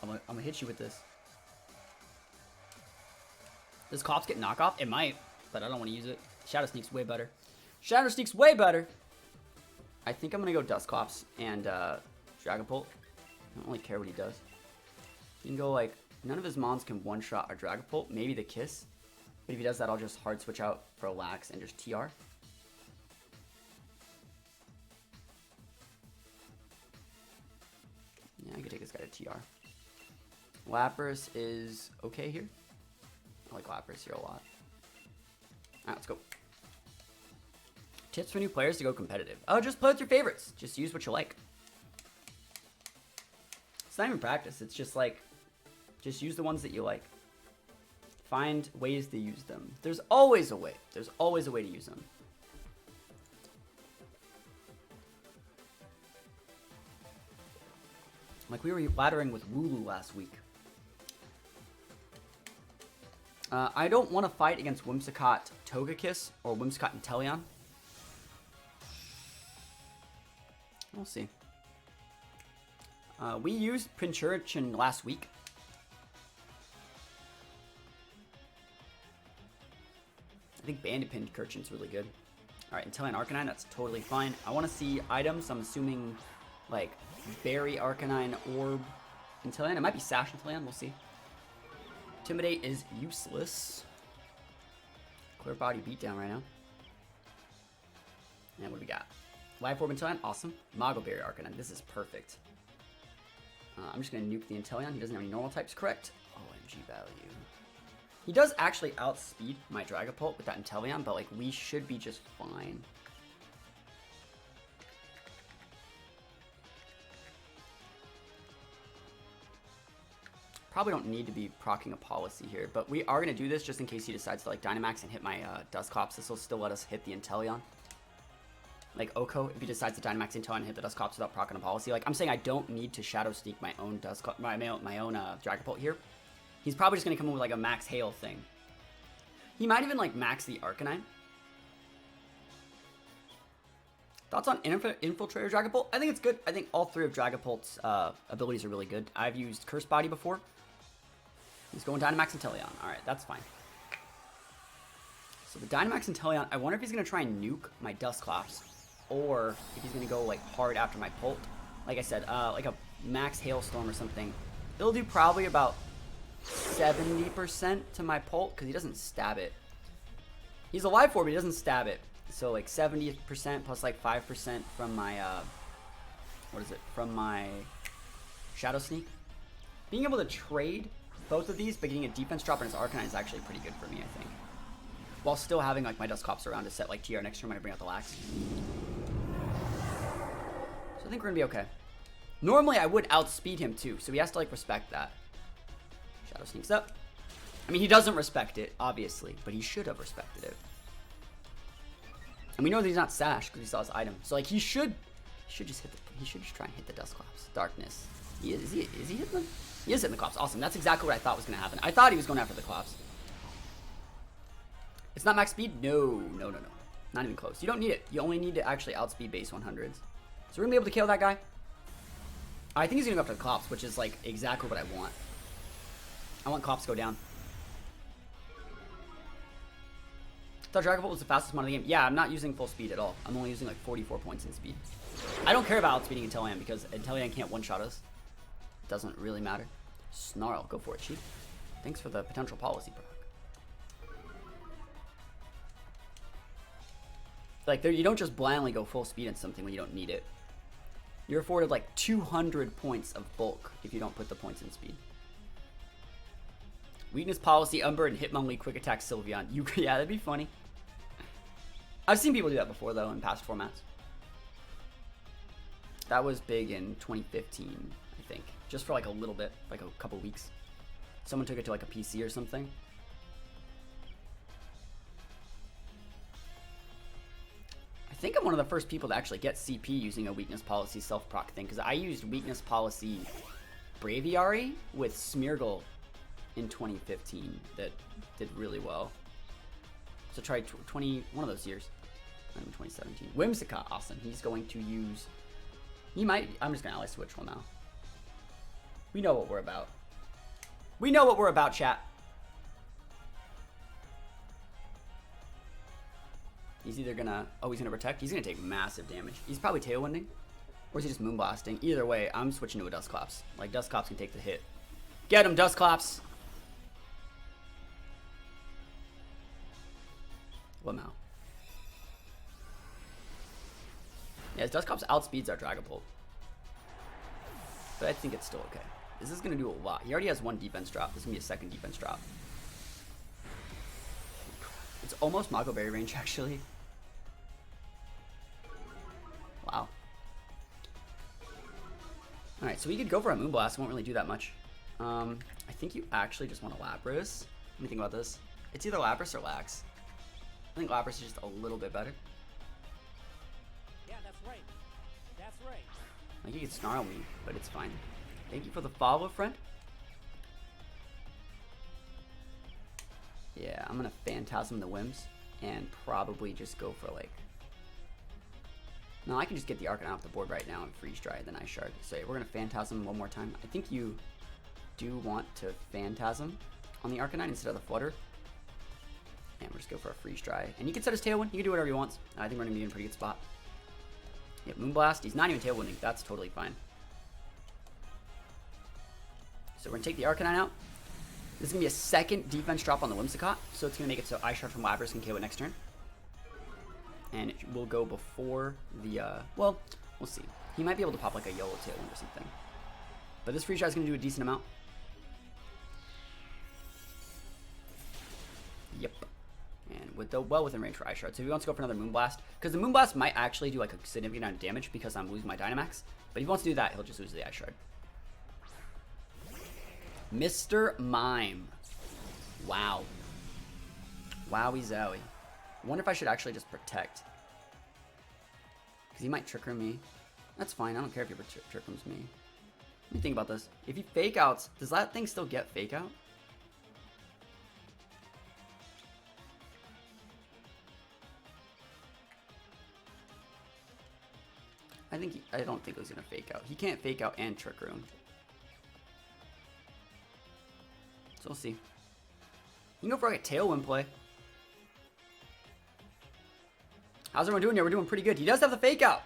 I'm gonna hit you with this. Does Cops get knockoff? It might, but I don't want to use it. Shadow Sneak's way better. Shadow Sneak's way better. I think I'm going to go Dusclops and Dragapult. I don't really care what he does. You can go like, none of his mons can one-shot a Dragapult. Maybe the Kiss. But if he does that, I'll just hard switch out for a Lax and just TR. Yeah, I could take this guy to TR. Lapras is okay here. I like Lapras here a lot. Alright, let's go. Tips for new players to go competitive. Oh, just play with your favorites. Just use what you like. It's not even practice. It's just like, just use the ones that you like. Find ways to use them. There's always a way. There's always a way to use them. Like we were laddering with Wooloo last week. I don't want to fight against Whimsicott Togekiss or Whimsicott Inteleon. We'll see. We used Pincurchin last week. I think Bandit Pincurchin's really good. Alright, Inteleon Arcanine, that's totally fine. I want to see items. I'm assuming like Berry Arcanine, Orb Inteleon. It might be Sash Inteleon, we'll see. Intimidate is useless. Clear Body Beatdown right now. And what do we got? Life Orb Inteleon, awesome. Mago Berry Arcanine, this is perfect. I'm just going to nuke the Inteleon. He doesn't have any normal types, correct? OMG value. He does actually outspeed my Dragapult with that Inteleon, but like we should be just fine. Probably don't need to be proccing a policy here, but we are going to do this just in case he decides to like Dynamax and hit my Dusclops. This will still let us hit the Inteleon. Like Oko, if he decides to Dynamax Inteleon and hit the Dusclops without proccing a policy. Like I'm saying, I don't need to Shadow Sneak my own Dragapult here. He's probably just going to come in with like a max hail thing. He might even like max the Arcanine. Thoughts on Infiltrator Dragapult? I think it's good. I think all three of Dragapult's abilities are really good. I've used Curse Body before. He's going Dynamax Inteleon. Alright, that's fine. So the Dynamax Inteleon, I wonder if he's going to try and nuke my Dusclops. Or if he's going to go like hard after my Pult. Like I said, like a max Hailstorm or something. It'll do probably about 70% to my Pult because he doesn't stab it. He's alive for it, but he doesn't stab it. So like 70% plus like 5% from my, what is it? From my Shadow Sneak. Being able to trade both of these, but getting a defense drop on his Arcanine is actually pretty good for me, I think. While still having like my Dusclops around to set like TR next turn when I bring out the Lax. So I think we're gonna be okay. Normally I would outspeed him too, so he has to like respect that. Shadow Sneaks up. I mean, he doesn't respect it, obviously, but he should have respected it. And we know that he's not Sash because he saw his item. So like he should just try and hit the Dusclops. Darkness. Is he hitting them? He is hitting the Clops. Awesome. That's exactly what I thought was gonna happen. I thought he was going after the Clops. It's not max speed? No. Not even close. You don't need it. You only need to actually outspeed base 100s. So we're gonna be able to kill that guy. I think he's gonna go after the Clops, which is like exactly what I want. I want Clops to go down. I thought Dragapult was the fastest mon in the game. Yeah, I'm not using full speed at all. I'm only using like 44 points in speed. I don't care about outspeeding Inteleon because Inteleon can't one-shot us. It doesn't really matter. Snarl, go for it, Chief. Thanks for the potential policy proc. Like, you don't just blindly go full speed in something when you don't need it. You're afforded like 200 points of bulk if you don't put the points in speed. Weakness policy, Umber, and Hitmonlee quick attack Sylveon. Yeah, that'd be funny. I've seen people do that before, though, in past formats. That was big in 2015, I think. Just for like a little bit, like a couple weeks. Someone took it to like a PC or something. I think I'm one of the first people to actually get CP using a weakness policy self-proc thing, because I used weakness policy Braviary with Smeargle in 2015 that did really well. So try one of those years. In 2017. Whimsicott, awesome. He's going to use... I'm just going to ally switch one now. We know what we're about. We know what we're about, chat. He's either gonna, oh, he's gonna protect. He's gonna take massive damage. He's probably tailwinding, or is he just moonblasting? Either way, I'm switching to a Dusclops. Like, Dusclops can take the hit. Get him, Dusclops! Lamau. Yeah, his Dusclops outspeeds our Dragapult. But I think it's still okay. This is gonna do a lot. He already has 1 defense drop. This is gonna be a 2nd defense drop. It's almost Mago Berry range, actually. Wow. Alright, so we could go for a Moonblast. It won't really do that much. I think you actually just want a Lapras. Let me think about this. It's either Lapras or Lax. I think Lapras is just a little bit better. Yeah, that's right. That's right. Like, he could snarl me, but it's fine. Thank you for the follow, friend. Yeah, I'm gonna Phantasm the Whims and probably just go for like... No, I can just get the Arcanine off the board right now and Freeze Dry, then Ice Shard. So we're gonna Phantasm one more time. I think you do want to Phantasm on the Arcanine instead of the Flutter. And we'll just go for a Freeze Dry. And you can set his Tailwind. You can do whatever he wants. I think we're gonna be in a pretty good spot. Yep, Moonblast. He's not even Tailwinding. That's totally fine. So we're gonna take the Arcanine out. This is gonna be a 2nd defense drop on the Whimsicott, so it's gonna make it so Ice Shard from Lapras can KO it next turn. And it will go before the, well, we'll see. He might be able to pop like a Yellow Tailwind or something. But this Freeze Dry is gonna do a decent amount. Yep. And with the well within range for Ice Shard. So if he wants to go for another Moonblast, because the Moonblast might actually do like a significant amount of damage because I'm losing my Dynamax. But if he wants to do that, he'll just lose the Ice Shard. Mr. Mime. Wow. Wowie zowie. I wonder if I should actually just protect. Because he might Trick Room me. That's fine. I don't care if he Trick Rooms me. Let me think about this. If he Fake Outs, does that thing still get Fake Out? I don't think it was going to Fake Out. He can't Fake Out and Trick Room. So we'll see. You can go for like a Tailwind play. How's everyone doing here? We're doing pretty good. He does have the Fake Out.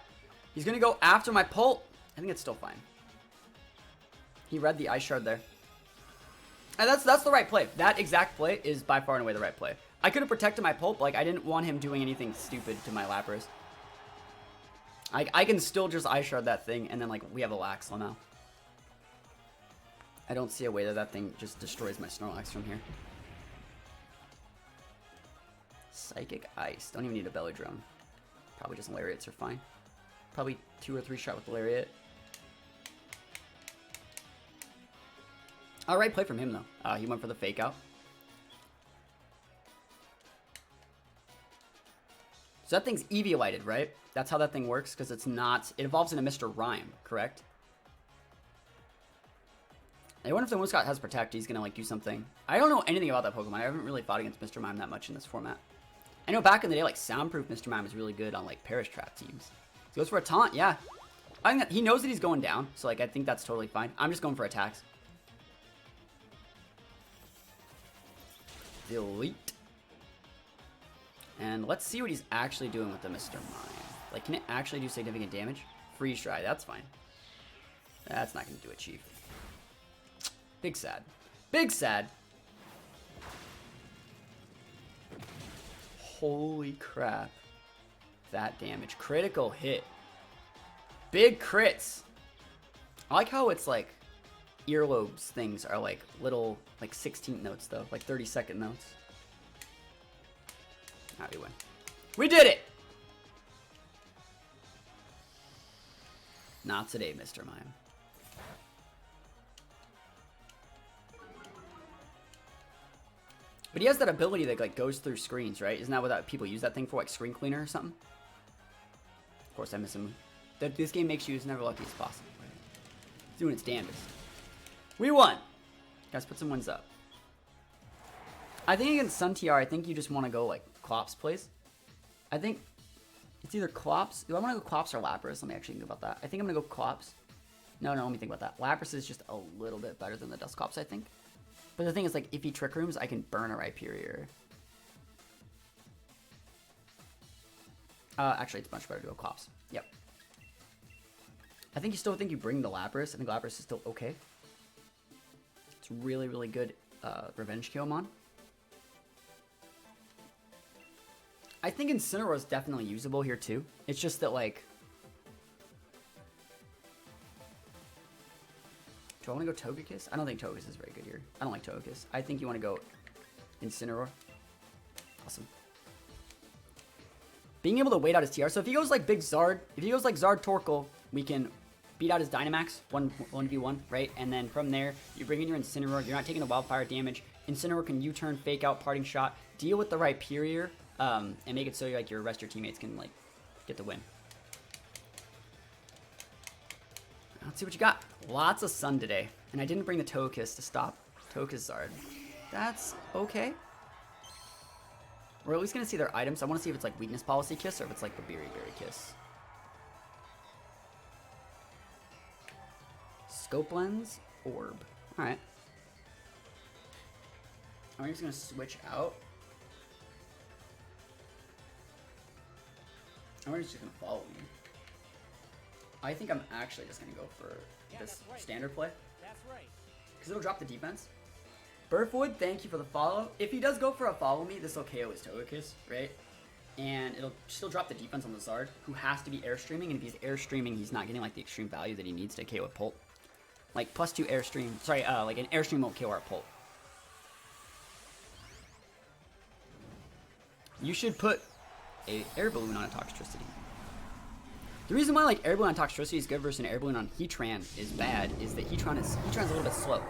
He's going to go after my Pult. I think it's still fine. He read the Ice Shard there. And that's the right play. That exact play is by far and away the right play. I could have protected my Pult, but like I didn't want him doing anything stupid to my Lapras. I can still just Ice Shard that thing, and then like we have a Laxel now. I don't see a way that that thing just destroys my Snorlax from here. Psychic Ice. Don't even need a Belly Drum. Probably just Lariats are fine. Probably 2 or 3 shot with the Lariat. Alright play from him though. He went for the Fake Out. So that thing's Eviolited, right? That's how that thing works, because it's not... It evolves into Mr. Rhyme, correct? I wonder if the Whimsicott has Protect, he's going to like do something. I don't know anything about that Pokemon. I haven't really fought against Mr. Mime that much in this format. I know back in the day, like, Soundproof Mr. Mime is really good on, like, Perish Trap teams. He goes for a Taunt, yeah. I think that he knows that he's going down, so, like, I think that's totally fine. I'm just going for attacks. Delete. And let's see what he's actually doing with the Mr. Mime. Like, can it actually do significant damage? Freeze Dry, that's fine. That's not going to do it, Chief. Big sad. Big sad. Holy crap. That damage. Critical hit. Big crits. I like how it's like earlobes things are like little like 16th notes though. Like 30-second notes. Alright, we win. We did it! Not today, Mr. Mime. But he has that ability that like goes through screens, right? Isn't that what people use that thing for, like screen cleaner or something? Of course, I miss him. This game makes you as never lucky as possible. Right? It's doing its damnedest. We won! Guys, put some wins up. I think against Sun TR, I think you just want to go like Clops plays. I think it's either Clops. Do I want to go Clops or Lapras? Let me actually think about that. I think I'm going to go Clops. No, let me think about that. Lapras is just a little bit better than the Dusclops, I think. But the thing is, like, if he Trick Rooms, I can burn a Rhyperior. Actually, it's much better to go Clops. Yep. I think you bring the Lapras. I think Lapras is still okay. It's really, really good Revenge Kyomon. I think Incineroar is definitely usable here too. It's just that like... Do I want to go Togekiss? I don't think Togekiss is very good here. I don't like Togekiss. I think you want to go Incineroar. Awesome. Being able to wait out his TR. So if he goes like Big Zard, if he goes like Zard Torkoal, we can beat out his Dynamax 1v1, right? And then from there, you bring in your Incineroar. You're not taking the Wildfire damage. Incineroar can U-turn, fake out, Parting Shot, deal with the Rhyperior, and make it so like your rest of your teammates can like get the win. Let's see what you got. Lots of sun today. And I didn't bring the Togekiss to stop Togekiss Zard. That's okay. We're at least going to see their items. I want to see if it's like Weakness Policy Kiss or if it's like the Berry Kiss. Scope Lens, Orb. Alright. I'm just going to switch out. I'm just going to follow me. I think I'm actually just going to go for this standard play. That's right. Because it'll drop the defense. Burfwood, thank you for the follow. If he does go for a follow me, this will KO his Togekiss, right? And it'll still drop the defense on the Zard, who has to be airstreaming. And if he's airstreaming, he's not getting like the extreme value that he needs to KO a Pult. Like +2 airstream. Sorry, like an airstream won't KO our Pult. You should put a air balloon on a Toxtricity. The reason why like air balloon on Toxtricity is good versus an air balloon on Heatran is bad is that Heatran's a little bit slow.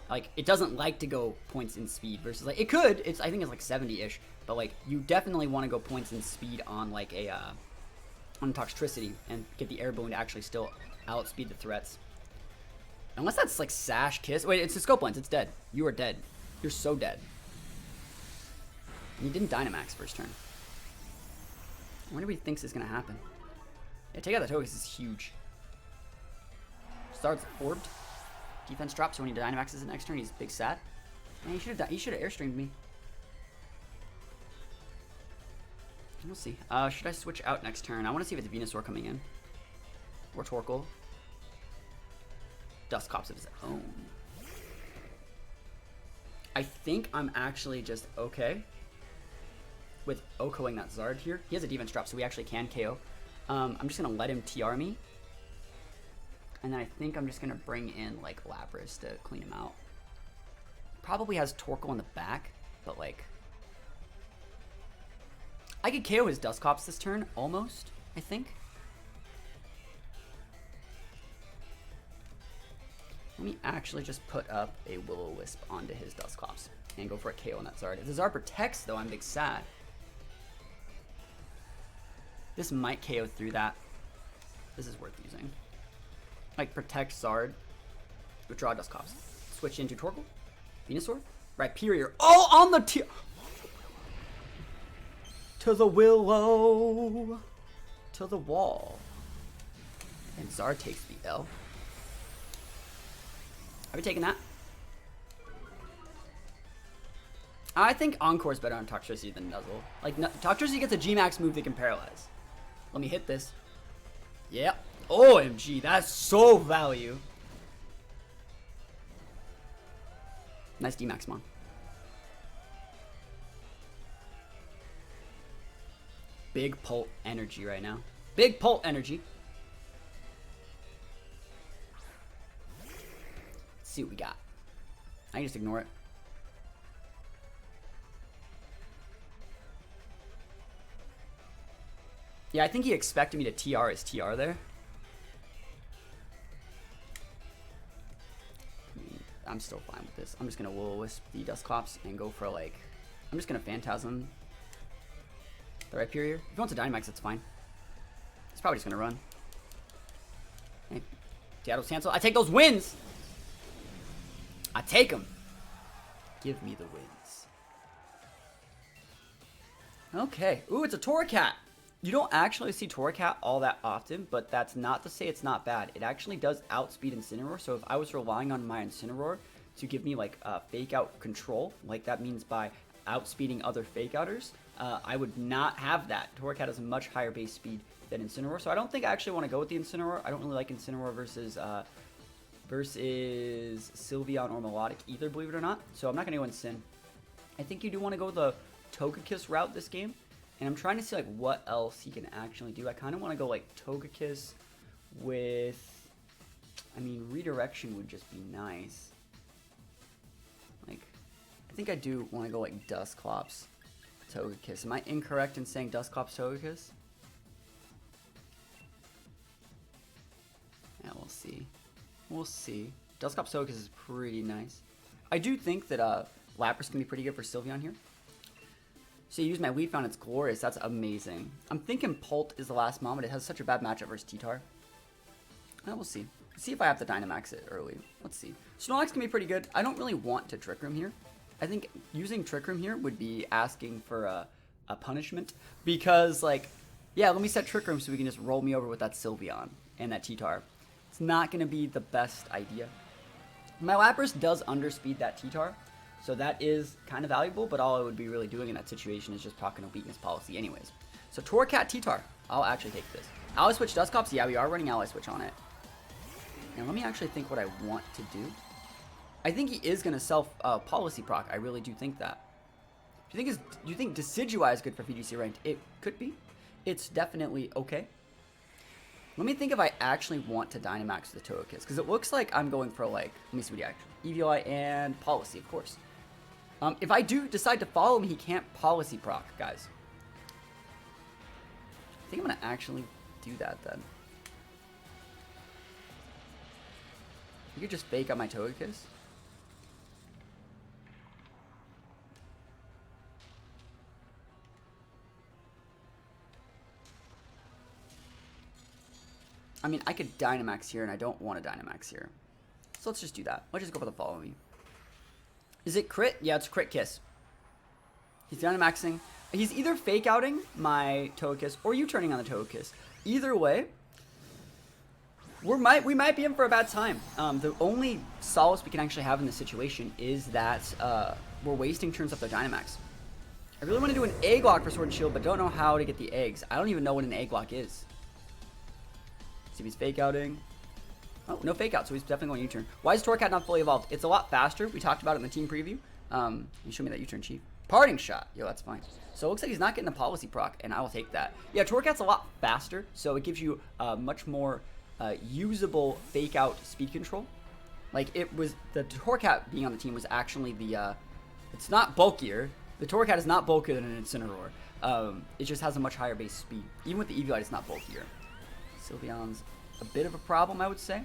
Like it doesn't like to go points in speed versus like it could. I think it's like 70-ish, but like you definitely want to go points in speed on like a on Toxtricity and get the air balloon to actually still outspeed the threats. Unless that's like Sash Kiss. Wait, it's a Scope Lens. It's dead. You are dead. You're so dead. And you didn't Dynamax first turn. I wonder what he thinks is gonna happen. Yeah, take out the Togekiss is huge. Starts orbed. Defense drops, so when he Dynamaxes the next turn, he's big sat. Man, he should have airstreamed me. We'll see. Should I switch out next turn? I want to see if it's Venusaur coming in. Or Torkoal. Dusclops of his own. I think I'm actually just okay with OHKOing that Zard here. He has a defense drop, so we actually can KO. I'm just going to let him TR me. And then I think I'm just going to bring in, like, Lapras to clean him out. Probably has Torkoal in the back, but, like... I could KO his Dusclops this turn, almost, I think. Let me actually just put up a Will-O-Wisp onto his Dusclops and go for a KO on that Zard. If the Zard protects, though, I'm big sad. This might KO through that. This is worth using. Like, protect Zard. Withdraw Dusclops. Switch into Torkoal. Venusaur. Rhyperior. Oh, on the tier. To the Willow. To the wall. And Zard takes the L. Are we taking that? I think Encore's better on Toxtricity than Nuzzle. Like, Toxtricity gets a G-Max move that can paralyze. Let me hit this. Yep. OMG, that's so value. Nice D-Max, Mon. Big Pult energy right now. Big Pult energy. Let's see what we got. I can just ignore it. Yeah, I think he expected me to TR his TR there. I'm still fine with this. I'm just going to Will-O-Wisp the Dusclops and go for, like... I'm just going to Phantasm the Rhyperior. If he wants a Dynamax, that's fine. He's probably just going to run. Hey, Seattle's cancel. I take those wins! I take them. Give me the wins. Okay. Ooh, it's a Torracat. You don't actually see Torracat all that often, but that's not to say it's not bad. It actually does outspeed Incineroar, so if I was relying on my Incineroar to give me like fake out control, like that means by outspeeding other fake outers, I would not have that. Torracat has a much higher base speed than Incineroar, so I don't think I actually want to go with the Incineroar. I don't really like Incineroar versus Sylveon or Melodic either, believe it or not. So I'm not going to go Incin. I think you do want to go the Togekiss route this game. And I'm trying to see like what else he can actually do. I kind of want to go like Togekiss with, I mean, Redirection would just be nice. Like, I think I do want to go like Dusclops, Togekiss. Am I incorrect in saying Dusclops, Togekiss? Yeah, we'll see. We'll see. Dusclops, Togekiss is pretty nice. I do think that Lapras can be pretty good for Sylveon here. So you use my Leaf Fountain, it's glorious. That's amazing. I'm thinking Pult is the last moment. It has such a bad matchup versus T-Tar. We'll see. See if I have to Dynamax it early. Let's see. Snorlax can be pretty good. I don't really want to Trick Room here. I think using Trick Room here would be asking for a punishment. Because, like, yeah, let me set Trick Room so we can just roll me over with that Sylveon and that T-Tar. It's not going to be the best idea. My Lapras does underspeed that T-Tar. So that is kind of valuable, but all I would be really doing in that situation is just talking a weakness policy anyways. So Torracat T-Tar, I'll actually take this. Ally Switch Dusclops, yeah, we are running Ally Switch on it. Now let me actually think what I want to do. I think he is going to self policy proc. I really do think that. Do you think Decidueye is good for VGC ranked? It could be. It's definitely okay. Let me think if I actually want to Dynamax the Togekiss, because it looks like I'm going for like, let me see what he actually, EVI and policy, of course. If I do decide to follow him, he can't policy proc, guys. I think I'm going to actually do that then. You could just fake out my Togekiss. I mean, I could Dynamax here, and I don't want to Dynamax here. So let's just do that. Let's just go for the follow me. Is it crit? Yeah, it's crit kiss. He's Dynamaxing. He's either fake outing my Togekiss or U-turning on the Togekiss. Either way, we might be in for a bad time. The only solace we can actually have in this situation is that we're wasting turns up their Dynamax. I really want to do an Egg Lock for Sword and Shield, but don't know how to get the eggs. I don't even know what an Egg Lock is. See if he's fake outing. Oh, no fake out, so he's definitely going U-turn. Why is Torracat not fully evolved? It's a lot faster. We talked about it in the team preview. You showed me that U-turn, Chief. Parting Shot. Yo, that's fine. So it looks like he's not getting the policy proc, and I will take that. Yeah, Torracat's a lot faster, so it gives you much more usable fake out speed control. Like, it was, the Torracat being on the team was actually the, it's not bulkier. The Torracat is not bulkier than an Incineroar. It just has a much higher base speed. Even with the Eviolite, it's not bulkier. Sylveon's a bit of a problem, I would say,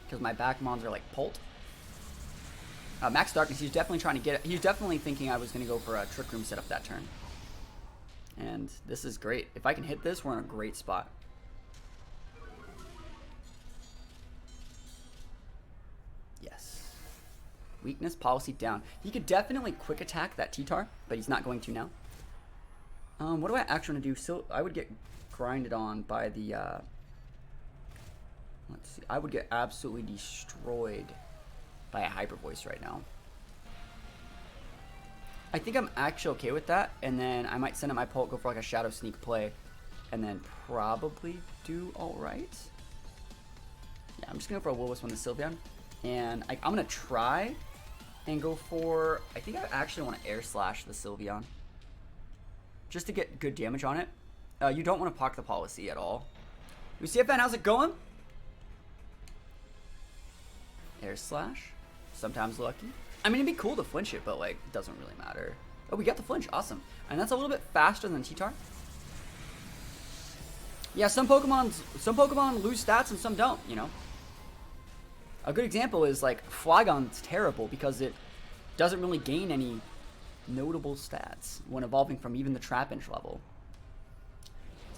because my back mons are like Pult. Max Darkness, he's definitely trying to get it. He's definitely thinking I was going to go for a Trick Room setup that turn. And this is great. If I can hit this, we're in a great spot. Yes. Weakness policy down. He could definitely quick attack that T-Tar, but he's not going to now. What do I actually want to do? So I would get grinded on by the let's see, I would get absolutely destroyed by a Hyper Voice right now. I think I'm actually okay with that, and then I might send out my Pult, go for like a Shadow Sneak play, and then probably do alright. Yeah, I'm just gonna go for a Will-O-Wisp on the Sylveon, and I'm gonna try and go for, I think I actually want to Air Slash the Sylveon just to get good damage on it. You don't want to pocket the policy at all. UCFN, how's it going? Air Slash. Sometimes lucky. I mean, it'd be cool to flinch it, but like, it doesn't really matter. Oh, we got the flinch. Awesome. And that's a little bit faster than T-Tar. Yeah, some Pokemon lose stats and some don't, you know. A good example is like Flygon's terrible because it doesn't really gain any notable stats when evolving from even the Trapinch level.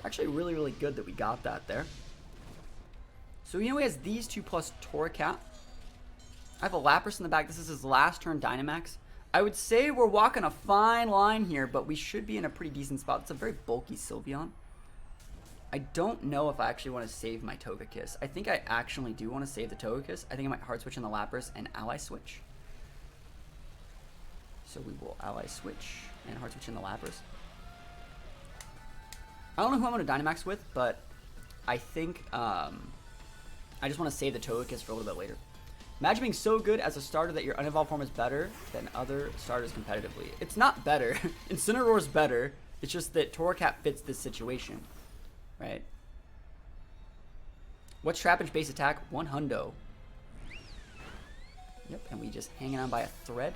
Actually really, really good that we got that there. So he has these two plus Torracat. I have a Lapras in the back. This is his last turn Dynamax. I would say we're walking a fine line here, but we should be in a pretty decent spot. It's a very bulky Sylveon. I don't know if I actually want to save my Togekiss. I think I actually do want to save the Togekiss. I think I might hard switch in the Lapras and ally switch. So we will ally switch and hard switch in the Lapras. I don't know who I'm going to Dynamax with, but I think I just want to save the Togekiss for a little bit later. Imagine being so good as a starter that your unevolved form is better than other starters competitively. It's not better. Incineroar's better. It's just that Torracat fits this situation, right? What's Trapinch base attack? 100. Yep, and we just hanging on by a thread.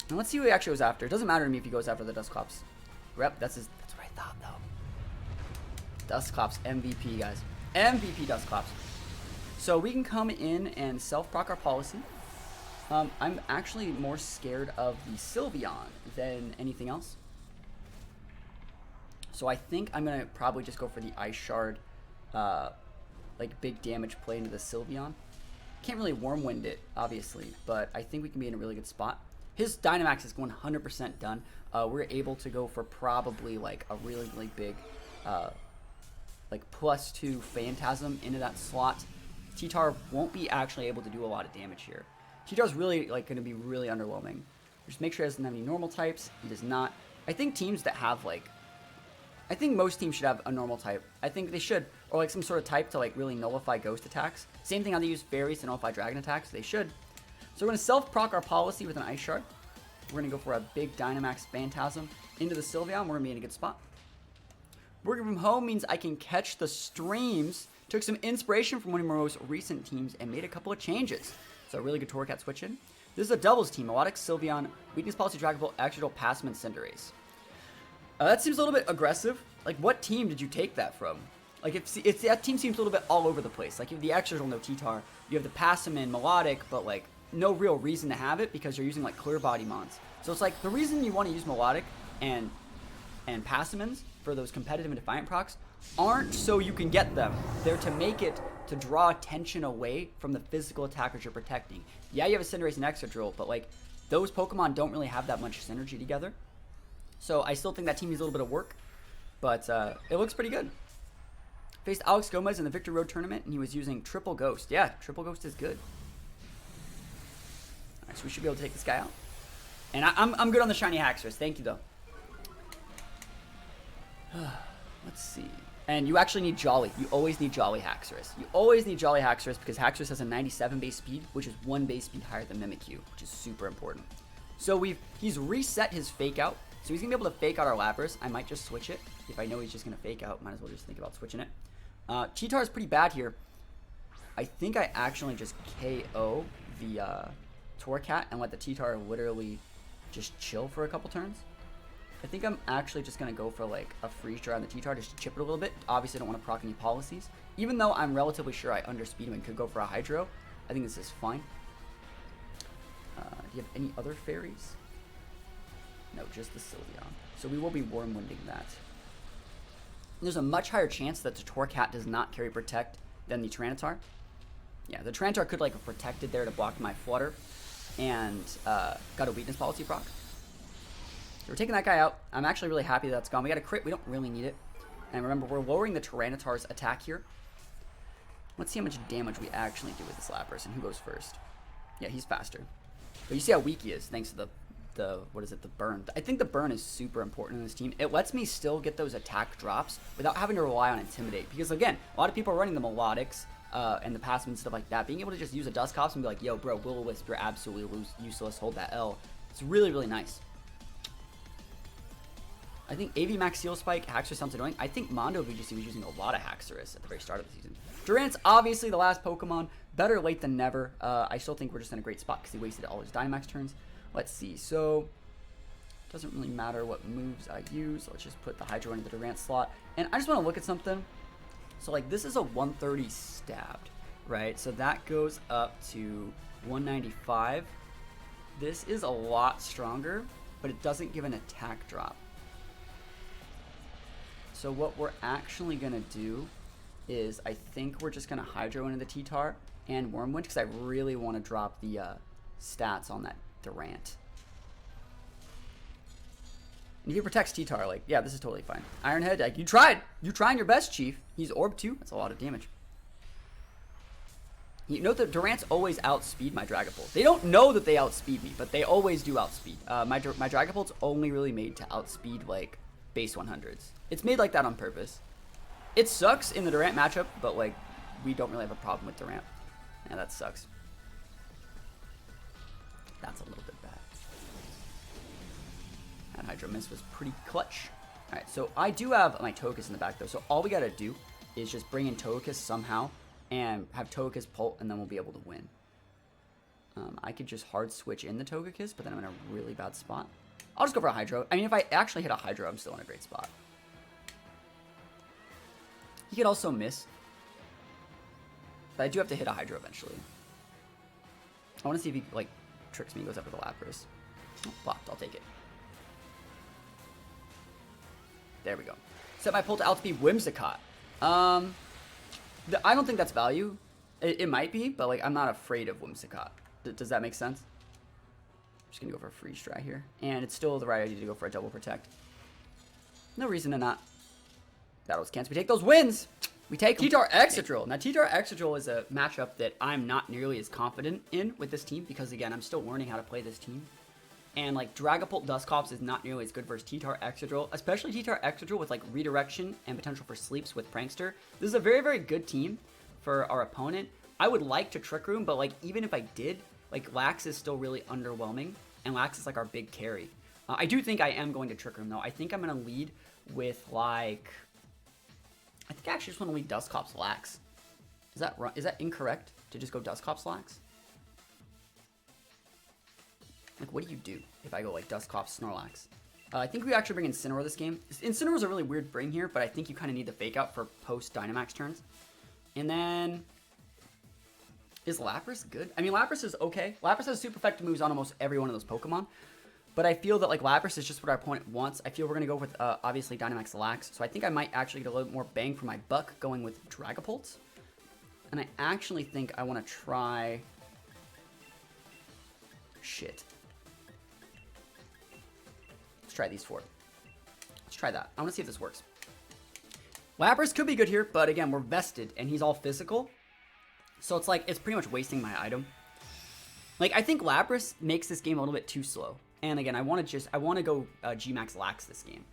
And let's see who he actually goes after. It doesn't matter to me if he goes after the Dusclops. Rep, that's what I thought though. Dusclops MVP, guys. MVP Dusclops. So we can come in and self-proc our policy. I'm actually more scared of the Sylveon than anything else. So I think I'm going to probably just go for the Ice Shard, like big damage play into the Sylveon. Can't really Worm Wind it, obviously, but I think we can be in a really good spot. His Dynamax is 100% done. We're able to go for probably like a really, really big like +2 Phantasm into that slot. T-Tar won't be actually able to do a lot of damage here. T-Tar's really like going to be really underwhelming. Just make sure he doesn't have any normal types. He does not. I think teams that have like, I think most teams should have a normal type. I think they should, or like some sort of type to like really nullify ghost attacks. Same thing how they use fairies to nullify dragon attacks. They should. So we're going to self-proc our policy with an Ice Shard. We're going to go for a big Dynamax Phantasm into the Sylveon. We're going to be in a good spot. Working from home means I can catch the streams. Took some inspiration from one of my most recent teams and made a couple of changes. So a really good Torracat switch in. This is a doubles team. Melodic, Sylveon, Weakness Policy, Dragon Ball, Extra Pastebin, Cinderace. That seems a little bit aggressive. Like, what team did you take that from? Like, if that team seems a little bit all over the place. Like, you have the Extras will no T-Tar. You have the Pastebin, Melodic, but, like, no real reason to have it because you're using, like, Clear Body Mons. So it's like, the reason you want to use Melodic and Pastebins for those competitive and Defiant procs aren't so you can get them. They're to make it to draw attention away from the physical attackers you're protecting. Yeah, you have a Cinderace and Excadrill, but like those Pokemon don't really have that much synergy together. So I still think that team needs a little bit of work, but it looks pretty good. Faced Alex Gomez in the Victory Road tournament, and he was using Triple Ghost. Yeah, Triple Ghost is good. All right, so we should be able to take this guy out. And I'm good on the Shiny Haxorus. Thank you, though. Let's see. And you actually need Jolly. You always need Jolly Haxorus. You always need Jolly Haxorus because Haxorus has a 97 base speed, which is 1 base speed higher than Mimikyu, which is super important. So he's reset his Fake Out. So he's going to be able to Fake Out our Lapras. I might just switch it. If I know he's just going to Fake Out, might as well just think about switching it. Cheetar is pretty bad here. I think I actually just KO the Torracat and let the T-Tar literally just chill for a couple turns. I think I'm actually just going to go for like a Freeze Dry on the T-Tar just to chip it a little bit. Obviously, I don't want to proc any policies. Even though I'm relatively sure I underspeed him and could go for a Hydro, I think this is fine. Do you have any other fairies? No, just the Sylveon. So we will be Worm Winding that. There's a much higher chance that the Torracat does not carry Protect than the Tyranitar. Yeah, the Tyranitar could like have protected there to block my Flutter and got a Weakness Policy proc. So we're taking that guy out. I'm actually really happy that's gone. We got a crit. We don't really need it. And remember, we're lowering the Tyranitar's attack here. Let's see how much damage we actually do with this Lapras and who goes first. Yeah, he's faster. But you see how weak he is thanks to the what is it, the burn. I think the burn is super important in this team. It lets me still get those attack drops without having to rely on Intimidate. Because again, a lot of people are running the Melodics and the Pastebin and stuff like that. Being able to just use a Dusclops and be like, yo, bro, Will-O-Wisp, you're absolutely useless. Hold that L. It's really, really nice. I think AV Max Seal Spike, Haxorus sounds annoying. I think Mondo VGC was using a lot of Haxorus at the very start of the season. Durant's obviously the last Pokemon. Better late than never. I still think we're just in a great spot because he wasted all his Dynamax turns. Let's see. So, doesn't really matter what moves I use. Let's just put the Hydro into the Durant slot. And I just want to look at something. So, like, this is a 130 stabbed, right? So that goes up to 195. This is a lot stronger, but it doesn't give an attack drop. So what we're actually going to do is I think we're just going to Hydro into the T-Tar and Wormwind because I really want to drop the stats on that Durant. And if he protects T-Tar, like, yeah, this is totally fine. Ironhead, like, you tried. You're trying your best, Chief. He's Orb 2. That's a lot of damage. You know that Durants always outspeed my Dragapult. They don't know that they outspeed me, but they always do outspeed. My Dragapult's only really made to outspeed, like, base 100s. It's made like that on purpose. It sucks in the Durant matchup, but like we don't really have a problem with Durant. Yeah, that sucks. That's a little bit bad. That Hydro miss was pretty clutch. Alright, so I do have my Togekiss in the back though, so all we gotta do is just bring in Togekiss somehow and have Togekiss Pult, and then we'll be able to win. I could just hard switch in the Togekiss, but then I'm in a really bad spot. I'll just go for a Hydro. I mean, if I actually hit a Hydro, I'm still in a great spot. He could also miss. But I do have to hit a Hydro eventually. I want to see if he, like, tricks me and goes up with a Lapras. Oh, blocked. I'll take it. There we go. Set my pull to out to be Whimsicott. I don't think that's value. It might be, but, like, I'm not afraid of Whimsicott. Does that make sense? I'm just going to go for a Freeze Dry here. And it's still the right idea to go for a Double Protect. No reason to not. Battles cancel. We take those wins. We take T-Tar Excadrill. Now, T-Tar Excadrill is a matchup that I'm not nearly as confident in with this team because, again, I'm still learning how to play this team. And, like, Dragapult Dusclops is not nearly as good versus T-Tar Excadrill, especially T-Tar Excadrill with, like, Redirection and potential for sleeps with Prankster. This is a very, very good team for our opponent. I would like to Trick Room, but, like, even if I did, like, Lax is still really underwhelming, and Lax is, like, our big carry. I do think I am going to Trick Room, though. I think I'm going to lead with, like... I think I actually just want to lead Dusclops Lax. Is that incorrect to just go Dusclops Lax? Like, what do you do if I go, like, Dusclops Snorlax? I think we actually bring Incineroar this game. Incineroar is a really weird bring here, but I think you kind of need the Fake Out for post-Dynamax turns. And then... Is Lapras good? I mean, Lapras is okay. Lapras has super effective moves on almost every one of those Pokemon. But I feel that, like, Lapras is just what our opponent wants. I feel we're going to go with, obviously, Dynamax Lax. So I think I might actually get a little more bang for my buck going with Dragapult. And I actually think I want to try... Shit. Let's try these four. Let's try that. I want to see if this works. Lapras could be good here, but again, we're vested, and he's all physical. So it's like, it's pretty much wasting my item. Like, I think Lapras makes this game a little bit too slow. And again, I want to go G-Max Lax this game.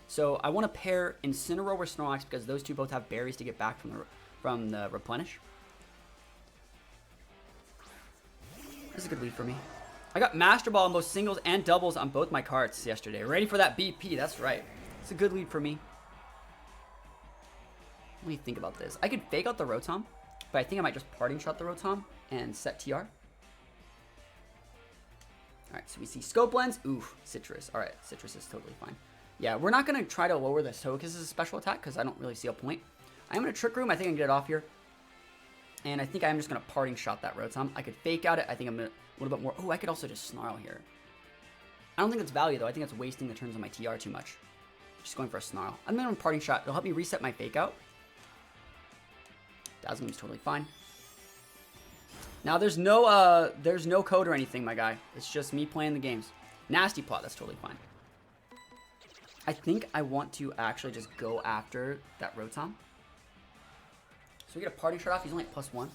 So I want to pair Incineroar with Snorlax because those two both have berries to get back from the Replenish. This is a good lead for me. I got Master Ball on both singles and doubles on both my cards yesterday. Ready for that BP, that's right. It's a good lead for me. What do you think about this? I could Fake Out the Rotom, but I think I might just Parting Shot the Rotom and set TR. Alright, so we see Scope Lens. Ooh, Citrus. Alright, Citrus is totally fine. Yeah, we're not going to try to lower the Togekiss' special attack because I don't really see a point. I'm going to Trick Room. I think I can get it off here. And I think I'm just going to Parting Shot that Rotom. I could Fake Out it. I think I'm a little bit more... Oh, I could also just Snarl here. I don't think that's value, though. I think that's wasting the turns on my TR too much. Just going for a Snarl. I'm going to Parting Shot. It'll help me reset my Fake Out. Dazzling is totally fine. Now, there's no code or anything, my guy. It's just me playing the games. Nasty Plot, that's totally fine. I think I want to actually just go after that Rotom. So we get a Party Shot off. He's only at +1.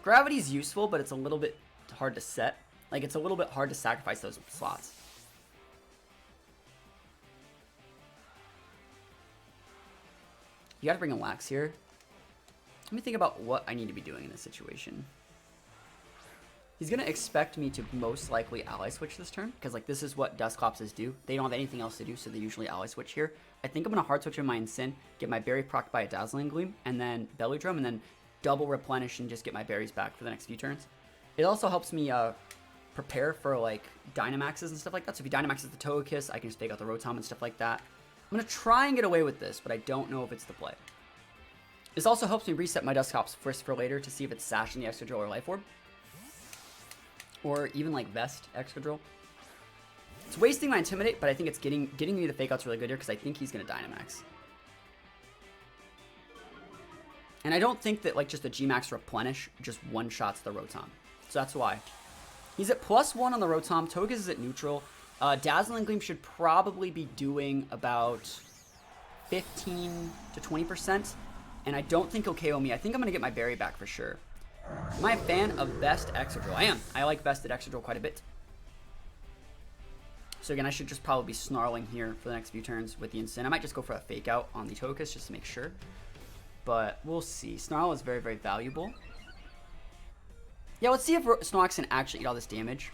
Gravity's useful, but it's a little bit hard to set. Like, it's a little bit hard to sacrifice those slots. You gotta bring a Lax here. Let me think about what I need to be doing in this situation. He's going to expect me to most likely Ally Switch this turn, because like this is what Dusclopses do. They don't have anything else to do, so they usually Ally Switch here. I think I'm going to Hard Switch in my Incin, get my Berry procced by a Dazzling Gleam, and then Belly Drum, and then double Replenish and just get my berries back for the next few turns. It also helps me prepare for like Dynamaxes and stuff like that. So if he Dynamaxes the Togekiss, I can just Fake Out the Rotom and stuff like that. I'm going to try and get away with this, but I don't know if it's the play. This also helps me reset my Dusclops Frisk for later to see if it's sashing the Excadrill or Life Orb. Or even like Vest Excadrill. It's wasting my Intimidate, but I think it's getting me the Fake Out's really good here because I think he's going to Dynamax. And I don't think that like just a G-Max Replenish just one-shots the Rotom. So that's why. He's at +1 on the Rotom. Togekiss is at neutral. Dazzling Gleam should probably be doing about 15 to 20%. And I don't think he'll KO me. I think I'm going to get my berry back for sure. Am I a fan of Vest Excadrill? I am. I like Vested Excadrill quite a bit. So again, I should just probably be snarling here for the next few turns with the Incin. I might just go for a fake out on the Tokus just to make sure. But we'll see. Snarl is very, very valuable. Yeah, let's see if Snorlax can actually eat all this damage.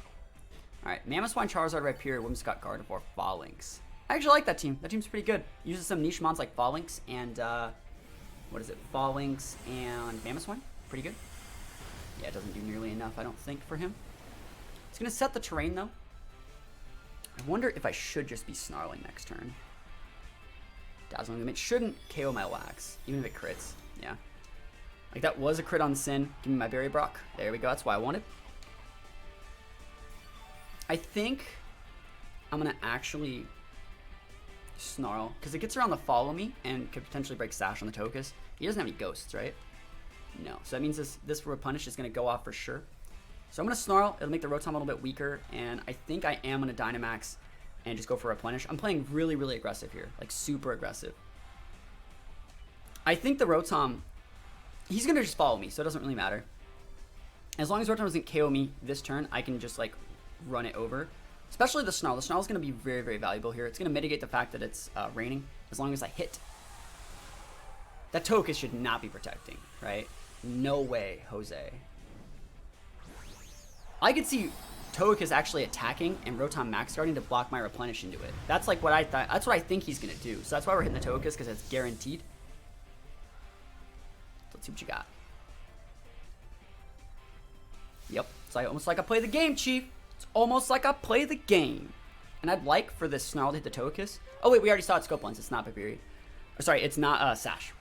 Alright, Mamoswine, Charizard, Rhyperior, Whimsicott, Gardevoir, Phalanx. I actually like that team. That team's pretty good. Uses some niche mons like Phalanx and, what is it? Phalanx and Mamoswine. Pretty good. Yeah, it doesn't do nearly enough, I don't think, for him. It's going to set the terrain, though. I wonder if I should just be snarling next turn. Dazzling. It shouldn't KO my Wax, even if it crits. Yeah. Like, that was a crit on Sin. Give me my Berry Brock. There we go. That's what I wanted. I think I'm going to actually snarl, because it gets around the Follow Me and could potentially break Sash on the Tokus. He doesn't have any ghosts, right? No. So that means this Repunish is going to go off for sure. So I'm going to snarl. It'll make the Rotom a little bit weaker, and I think I am going to Dynamax and just go for a Replenish. I'm playing really, really aggressive here, like super aggressive. I think the Rotom, he's going to just follow me, so it doesn't really matter. As long as Rotom doesn't KO me this turn, I can just like run it over. Especially the Snarl. The Snarl is going to be very, very valuable here. It's going to mitigate the fact that it's raining as long as I hit. That Tokus should not be protecting, right? No way, Jose. I could see Tokus actually attacking and Rotom Max starting to block my Replenish into it. That's like what I thought. That's what I think he's going to do. So that's why we're hitting the Tokus, because it's guaranteed. Let's see what you got. Yep. It's like almost like I play the game, Chief. It's almost like I play the game. And I'd like for this Snarl to hit the Tokus. Oh, wait. We already saw it scope once. It's not Papiri. Or sorry, it's not Sash.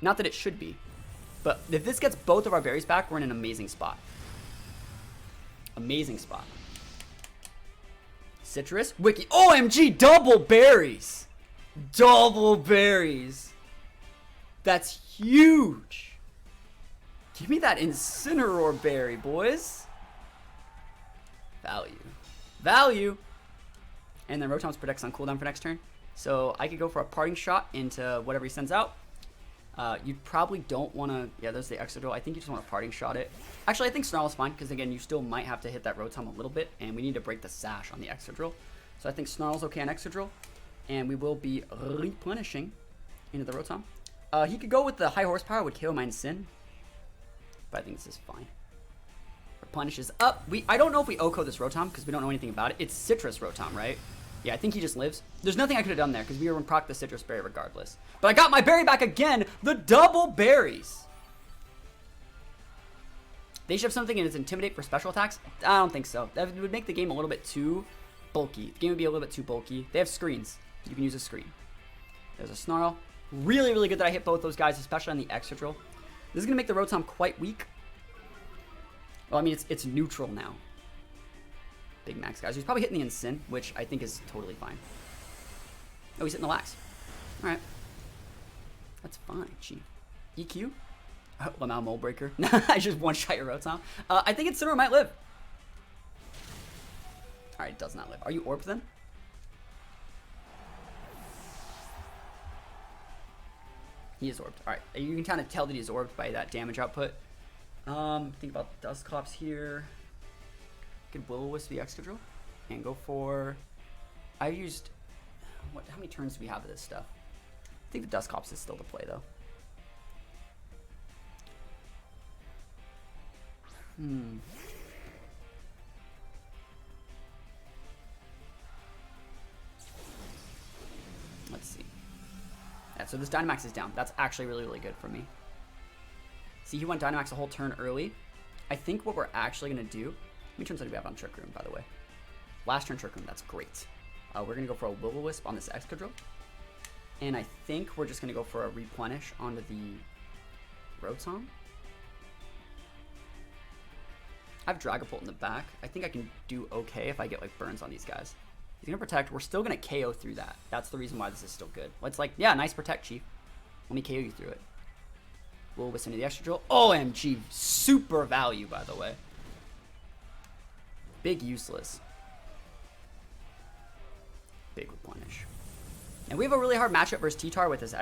Not that it should be. But if this gets both of our berries back, we're in an amazing spot. Amazing spot. Citrus. Wiki. OMG. Double berries. Double berries. That's huge. Give me that Incineroar berry, boys. Value. Value. And then Rotom's Protect's on cooldown for next turn. So I could go for a parting shot into whatever he sends out. You probably don't want to... Yeah, there's the Excadrill. I think you just want to parting shot it. Actually, I think Snarl is fine, because again, you still might have to hit that Rotom a little bit, and we need to break the Sash on the Excadrill. So I think Snarl's okay on Excadrill, and we will be replenishing into the Rotom. He could go with the high horsepower, would KO mine Sin, but I think this is fine. Replenishes up. I don't know if we OHKO this Rotom, because we don't know anything about it. It's Citrus Rotom, right? Yeah, I think he just lives. There's nothing I could have done there, because we were going to proc the Citrus Berry regardless. But I got my berry back again. The double berries. They should have something in its Intimidate for special attacks? I don't think so. That would make the game a little bit too bulky. The game would be a little bit too bulky. They have screens. You can use a screen. There's a Snarl. Really, really good that I hit both those guys, especially on the Excadrill. This is going to make the Rotom quite weak. Well, I mean, it's neutral now. Big max, guys. He's probably hitting the Incin, which I think is totally fine. Oh, he's hitting the Lax. Alright. That's fine, Chief. EQ? Oh, Lamau Mold Breaker. I just one-shot your Rotom. I think Incineroar might live. Alright, it does not live. Are you Orbed then? He is Orbed. Alright, you can kind of tell that he's Orbed by that damage output. Think about Dusclops here. Could Will-O-Wisp the Excadrill and go for... I used... How many turns do we have of this stuff? I think the Dusclops is still to play, though. Let's see. Yeah, so this Dynamax is down. That's actually really, really good for me. See, he went Dynamax a whole turn early. I think what we're actually going to do... How many turns do we have on Trick Room, by the way? Last turn Trick Room, that's great. We're going to go for a Will-O-Wisp on this Excadrill. And I think we're just going to go for a Replenish onto the Rotom. I have Dragapult in the back. I think I can do okay if I get like burns on these guys. He's going to Protect. We're still going to KO through that. That's the reason why this is still good. It's like, yeah, nice Protect, Chief. Let me KO you through it. Will-O-Wisp into the Excadrill. OMG. Super value, by the way. Big useless. Big Replenish. And we have a really hard matchup versus T-Tar with this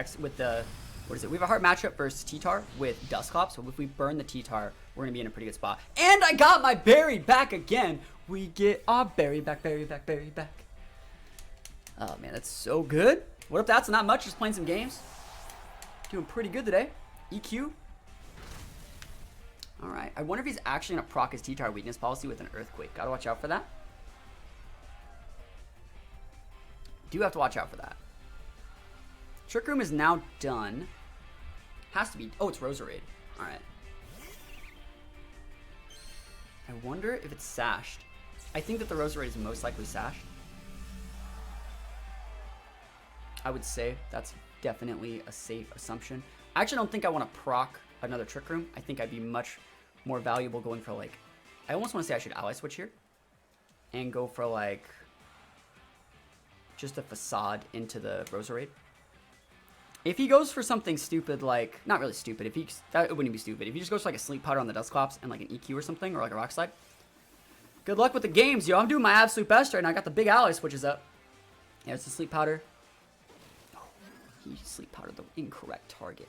what is it? We have a hard matchup versus T-Tar with Dusclops. So if we burn the T-Tar, we're gonna be in a pretty good spot. And I got my berry back again. We get our berry back, berry back, berry back. Oh man, that's so good. What if that's not much? Just playing some games. Doing pretty good today. EQ. All right. I wonder if he's actually gonna proc his T-Tower weakness policy with an earthquake. Gotta watch out for that. Do have to watch out for that. Trick Room is now done. Has to be. Oh, it's Roserade. All right. I wonder if it's sashed. I think that the Roserade is most likely sashed. I would say that's definitely a safe assumption. I actually don't think I want to proc another Trick Room. I think I'd be much more valuable going for like, I almost want to say I should ally switch here and go for like just a Facade into the Roserade. If he goes for something stupid, like, not really stupid, if he, that wouldn't be stupid. If he just goes for like a Sleep Powder on the Dusclops and like an EQ or something, or like a Rock Slide. Good luck with the games, yo. I'm doing my absolute best right now. I got the big ally switches up. Yeah, it's the Sleep Powder. Oh, he Sleep Powdered the incorrect target.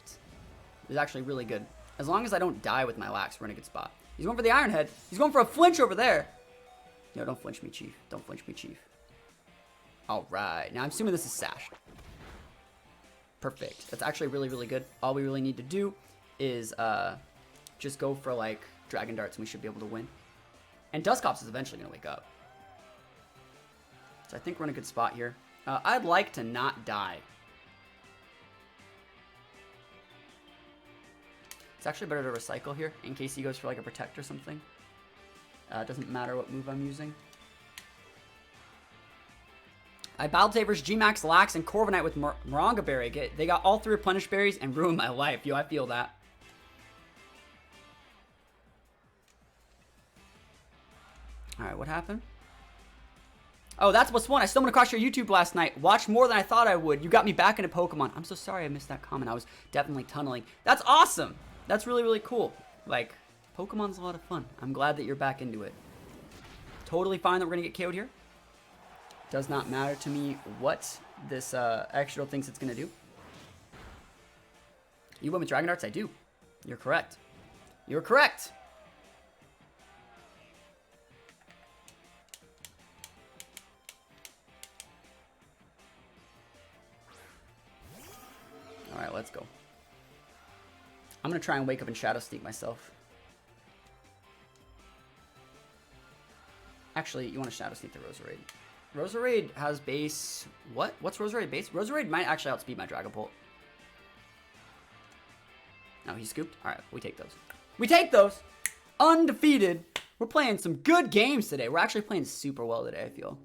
It was actually really good. As long as I don't die with my Lax, we're in a good spot. He's going for the Iron Head. He's going for a flinch over there. Yo, don't flinch me, Chief. Don't flinch me, Chief. All right. Now, I'm assuming this is sashed. Perfect. That's actually really, really good. All we really need to do is just go for, like, Dragon Darts, and we should be able to win. And Dusclops is eventually going to wake up. So I think we're in a good spot here. I'd like to not die. It's actually better to recycle here in case he goes for, like, a Protect or something. It doesn't matter what move I'm using. I Battle Savers, G-Max, Lax, and Corviknight with Moronga Berry. They got all 3 Replenish Berries and ruined my life. Yo, I feel that. Alright, what happened? Oh, that's what's one. I stumbled across your YouTube last night. Watched more than I thought I would. You got me back into Pokemon. I'm so sorry I missed that comment. I was definitely tunneling. That's awesome. That's really, really cool. Like, Pokemon's a lot of fun. I'm glad that you're back into it. Totally fine that we're going to get KO'd here. Does not matter to me what this extra thinks it's going to do. You went with Dragon Darts? I do. You're correct. You're correct. All right, let's go. I'm going to try and wake up and Shadow Sneak myself. Actually, you want to Shadow Sneak the Roserade. Roserade has base... What? What's Roserade base? Roserade might actually outspeed my Dragapult. No, he scooped? Alright, we take those. We take those! Undefeated! We're playing some good games today. We're actually playing super well today, I feel.